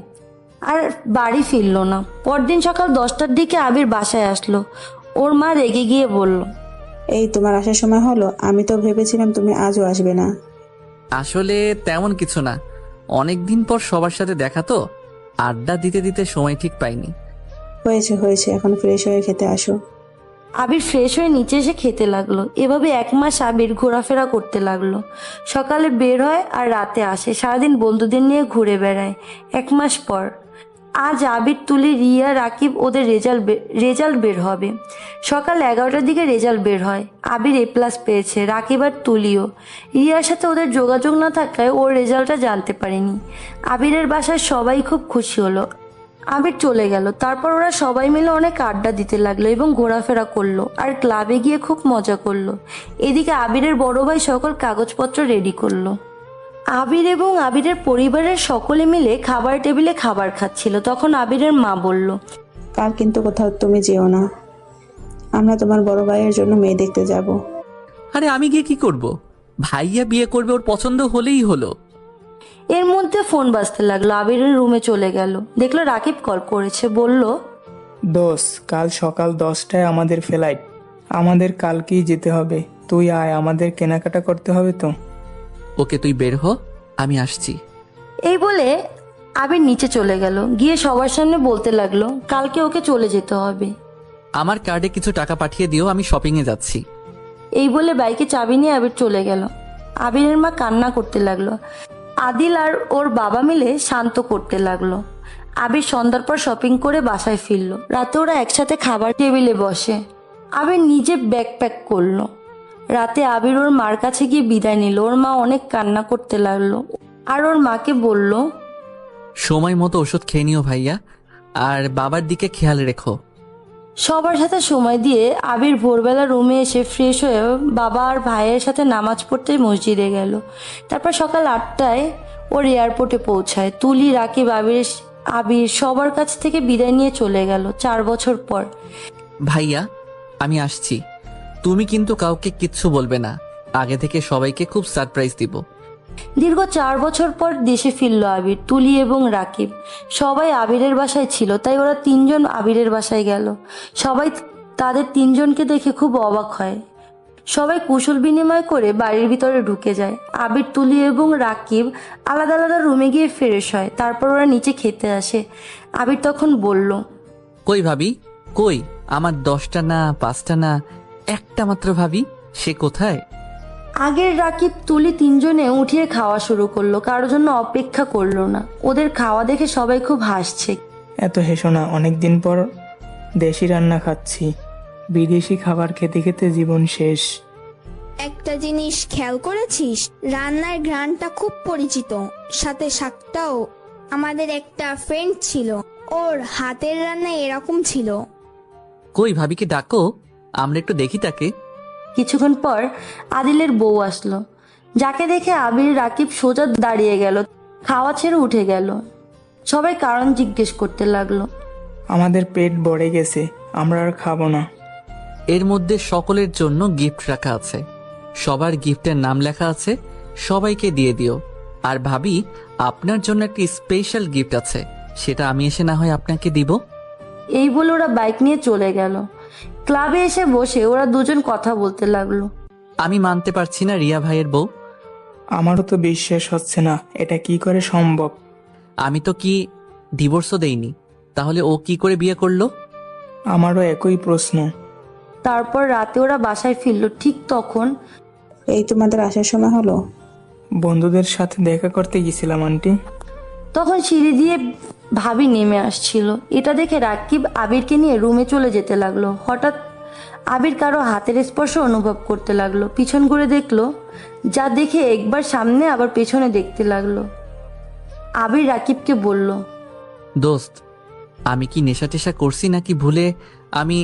আর বাড়ি ফিরলো না। পরদিন সকাল 10টার দিকে আবির বাসায় আসলো। ওর মা রেগে গিয়ে বলল, এই তোমার আসার সময় হলো? আমি তো ভেবেছিলাম তুমি আজও আসবে না। আসলে তেমন কিছু না, অনেকদিন পর সবার সাথে দেখা তো, আড্ডা দিতে দিতে সময় ঠিক পাইনি। হয়েছে, এখন ফ্রেশ হয়ে খেতে আসো। আবির ফ্রেশ হয়ে নিচে এসে খেতে লাগলো। এভাবে 1 মাস আবির ঘোরাফেরা করতে লাগলো। সকালে বের হয় আর রাতে আসে, সারাদিন বন্ধুদের নিয়ে ঘুরে বেড়ায়। 1 মাস পর আজ আবির, তুলি, রিয়া, রাকিব ওদের রেজাল্ট বের হবে। সকাল 11টার দিকে রেজাল্ট বের হয়। আবির A+ পেয়েছে, রাকিব আর তুলিও। রিয়ার সাথে ওদের যোগাযোগ না থাকায় ওর রেজাল্টটা জানতে পারেনি। আবিরের বাসায় সবাই খুব খুশি হলো। আবির চলে গেল। তারপর ওরা সবাই মিলে অনেক আড্ডা দিতে লাগলো এবং ঘোরাফেরা করলো আর ক্লাবে গিয়ে খুব মজা করলো। এদিকে আবিরের বড় ভাই সকল কাগজপত্র রেডি করলো। আবির এবং আবিরের পরিবারের সকলে মিলে খাবার টেবিলে খাবার খাচ্ছিল। তখন আবিরের মা বলল, কাল কিন্তু কোথাও তুমি যেও না, আমরা তোমার বড় ভাইয়ের জন্য মেয়ে দেখতে যাব। আরে আমি গিয়ে কি করব? ভাইয়া বিয়ে করবে, ওর পছন্দ হলেই হলো। এর মধ্যে ফোন বাজতে লাগলো। আবিরের রুমে চলে গেল, দেখলো রাকিব কল করেছে। বলল, দোষ, কাল সকাল 10টায় আমাদের ফ্লাইট, আমাদের কালকেই যেতে হবে। তুই আয়, আমাদের কেনাকাটা করতে হবে তো। ওকে, তুই বের হ, আমি আসছি। এই বলে আবির নিচে চলে গেল। গিয়ে সবার সামনে বলতে লাগলো কালকে ওকে চলে যেতে হবে। আমার কার্ডে কিছু টাকা পাঠিয়ে দিও, আমি শপিংয়ে যাচ্ছি। এই বলে বাইকে চাবি নিয়ে আবির চলে গেল। আবিরের মা কান্না করতে লাগলো। আদিল আর ওর বাবা মিলে শান্ত করতে লাগলো। আবির সন্ধ্যার পর শপিং করে বাসায় ফিরল। রাতে ওরা একসাথে খাবার টেবিলে বসে। আবির নিজে ব্যাগ প্যাক করলো। রাতে আবির ওর মার কাছে গিয়ে বিদায় নিল। ওর মা অনেক কান্না করতে লাগলো আর ওর মাকে বলল, সময় মতো ওষুধ খেয়ে নিও ভাইয়া, আর বাবার দিকে খেয়াল রেখো। সবার সাথে সময় দিয়ে আবির ভোরবেলা রুমে এসে ফ্রেশ হয়ে বাবা আর ভাইয়ের সাথে নামাজ পড়তে মসজিদে গেল। তারপর সকাল 8টায় ওর এয়ারপোর্টে পৌঁছায়। তুলি, রাকিব, আবির সবার কাছ থেকে বিদায় নিয়ে চলে গেল 4 বছর পর। ভাইয়া, আমি আসছি। তুমি কিন্তু কাউকে কিচ্ছু বলবে না, আগে থেকে সবাইকে খুব সারপ্রাইজ দিব। দীর্ঘ 4 বছর পর দেশে ফিরল আবির, তুলি এবং রাকিব। সবাই আবিরের বাসায় ছিল, তাই ওরা 3 জন আবিরের বাসায় গেল। সবাই তাদের 3 জনকে দেখে খুব অবাক হয়। সবাই কুশল বিনিময় করে বাড়ির ভিতরে ঢুকে যায়। আবির, তুলি এবং রাকিব আলাদা আলাদা রুমে গিয়ে ফ্রেশ হয়। তারপর ওরা নিচে খেতে আসে। আবির তখন বলল, কই ভাবি, কই আমার 10টা না 5টা না একটা মাত্র ভাবি, সে কোথায়? আগের রাকিব, তুলি 3 জনে উঠিয়ে খাওয়া শুরু করলো। কারোর জন্য অপেক্ষা করলো না। ওদের খাওয়া দেখে সবাই খুব হাসছে। এত হেসো না, অনেকদিন পর দেশি রান্না খাচ্ছি। বিদেশি খাবার খেতে খেতে জীবন শেষ। একটা জিনিস খেয়াল করেছিস, রান্নার ঘ্রাণটা খুব পরিচিত, সাথে শাকটাও। আমাদের একটা ফ্রেন্ড ছিল, ওর হাতের রান্না এরকম ছিল। কই ভাবিকে ডাকো, আমরা একটু দেখি তাকে। কিছুক্ষণ পর আদিলের বউ আসলো, যাকে দেখে আবির, রাকিব সোজা দাঁড়িয়ে গেল, খাওয়া ছেড়ে উঠে গেল। সবাই কারণ জিজ্ঞেস করতে লাগলো। আমাদের পেট ভরে গেছে, আমরা আর খাবো না। এর মধ্যে সকলের জন্য গিফট রাখা আছে, সবার গিফটের নাম লেখা আছে, সবাইকে দিয়ে দিও। আর ভাবি, আপনার জন্য একটি স্পেশাল গিফট আছে, সেটা আমি এসে না হয় আপনাকে দিব। এই বলে ওরা বাইক নিয়ে চলে গেল। ক্লাবে এসে বসে ওরা 2 জন কথা বলতে লাগলো। আমি মানতে পারছি না রিয়া ভাইয়ের বউ। আমারও তো বিশ্বাস হচ্ছে না, এটা কি করে সম্ভব। আমি তো কি ডিভোর্সও দেইনি, তাহলে ও কি করে বিয়ে করলো? আমারও একই প্রশ্ন। তারপর রাতে ওরা বাসায় ফিরল। ঠিক তখন এই তোমাদের আসার সময় হলো? বন্ধুদের সাথে দেখা করতে গেছিলাম আন্টি। তখন সিঁড়ি দিয়ে ভাবি নেমে আসছিল। এটা দেখে রাকিব আবিরকে নিয়ে রুমে চলে যেতে লাগলো। হঠাৎ আবির কারো হাতের স্পর্শ অনুভব করতে লাগলো। পিছন ঘুরে দেখলো, যা দেখে একবার সামনে আবার পেছনে দেখতে লাগলো। আবির রাকিবকে বলল, দোস্ত, আমি কি নেশা টেশা করছি নাকি ভুলে আমি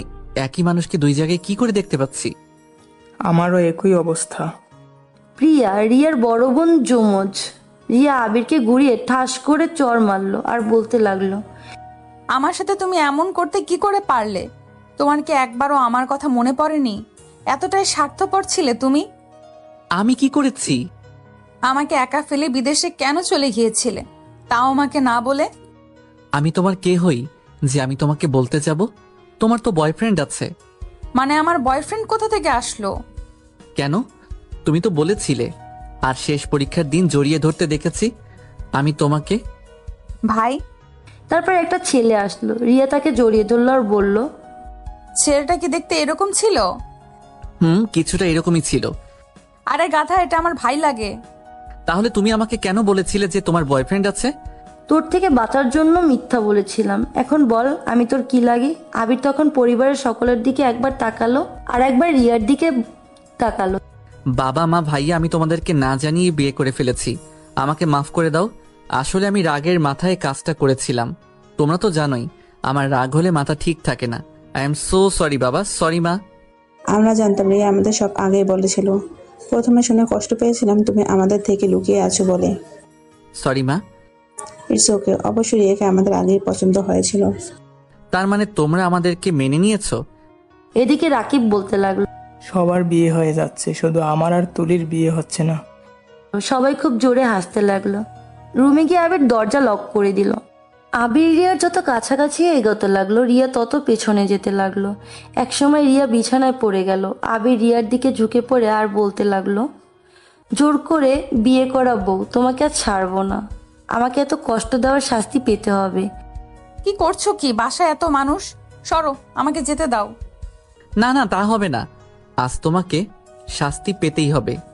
একই মানুষকে 2 জায়গায় কি করে দেখতে পাচ্ছি? আমারও একই অবস্থা। প্রিয়া, রিয়ার বড় বোন যমজ। রিয়া আবিরকে ঘুরিয়ে ঠাস করে চড় মারলো আর বলতে লাগলো, আমার সাথে তুমি এমন করতে কি করে পারলে? তোমার কি একবারও আমার কথা মনে পড়েনি? এতটাই স্বার্থপর ছিলে তুমি। আমি কি করেছি? আমাকে একা ফেলে বিদেশে কেন চলে গিয়েছিলে, তাও আমাকে না বলে? আমি তোমার কে হই যে আমি তোমাকে বলতে যাব? তোমার তো বয়ফ্রেন্ড আছে। মানে আমার বয়ফ্রেন্ড কোথা থেকে আসলো? কেন? তুমি তো বলেছিলে। আর শেষ পরীক্ষার দিন জড়িয়ে ধরতে দেখেছি আমি তোমাকে। ভাই। তারপর একটা ছেলে আসলো। রিয়া তাকে জড়িয়ে ধরলো আর বলল, ছেলেটা কি দেখতে এরকম ছিল? কিছুটা এরকমই ছিল। আরে গাধা, এটা আমার ভাই লাগে। তাহলে তুমি আমাকে কেন বলেছিলে যে তোমার বয়ফ্রেন্ড আছে? তোর থেকে বাঁচার জন্য মিথ্যা বলেছিলাম। এখন বল আমি তোর কি লাগি? আবির তখন পরিবারের সকলের দিকে একবার তাকালো আর একবার রিয়ার দিকে তাকালো। বাবা মা ভাইয়া, আমি তোমাদেরকে না জানিয়ে বিয়ে করে ফেলেছি, আমাকে মাফ করে দাও। আসলে আমি রাগের মাথায় কাজটা করেছিলাম। তোমরা তো জানোই আমার রাগ হলে মাথা ঠিক থাকে না। আই এম সো সরি বাবা, সরি মা। আমরা জানতাম রিয়া আমাদের সব আগেই বলেছিল। প্রথমে শুনে কষ্ট পেয়েছিলাম তুমি আমাদের থেকে লুকিয়ে আছো বলে। সরি মা। It's okay. অবশ্যই রিয়াকে আমাদের আগেই পছন্দ হয়েছিল। তার মানে তোমরা আমাদেরকে মেনে নিয়েছো? এদিকে রাকিব বলতে লাগলো। সবার বিয়ে হয়ে যাচ্ছে, শুধু আমার আর তুলির বিয়ে হচ্ছে না। সবাই খুব জোরে হাসতে লাগলো। রুমে গিয়ে আবির দরজা লক করে দিল। আবির রিয়ার যত কাছাকাছি এগোতে লাগলো, রিয়া তত পেছনে যেতে লাগলো। একসময় রিয়া বিছানায় পড়ে গেল। আবির রিয়ার দিকে ঝুঁকে পড়ে আর বলতে লাগলো, জোর করে বিয়ে করা বউ, তোমাকে আর ছাড়বো না। আমাকে এত কষ্ট দেওয়ার শাস্তি পেতে হবে। কি করছো কি? বাসায় এত মানুষ, সরো, আমাকে যেতে দাও। না না, তা হবে না। আজ তোমাকে শাস্তি পেতেই হবে।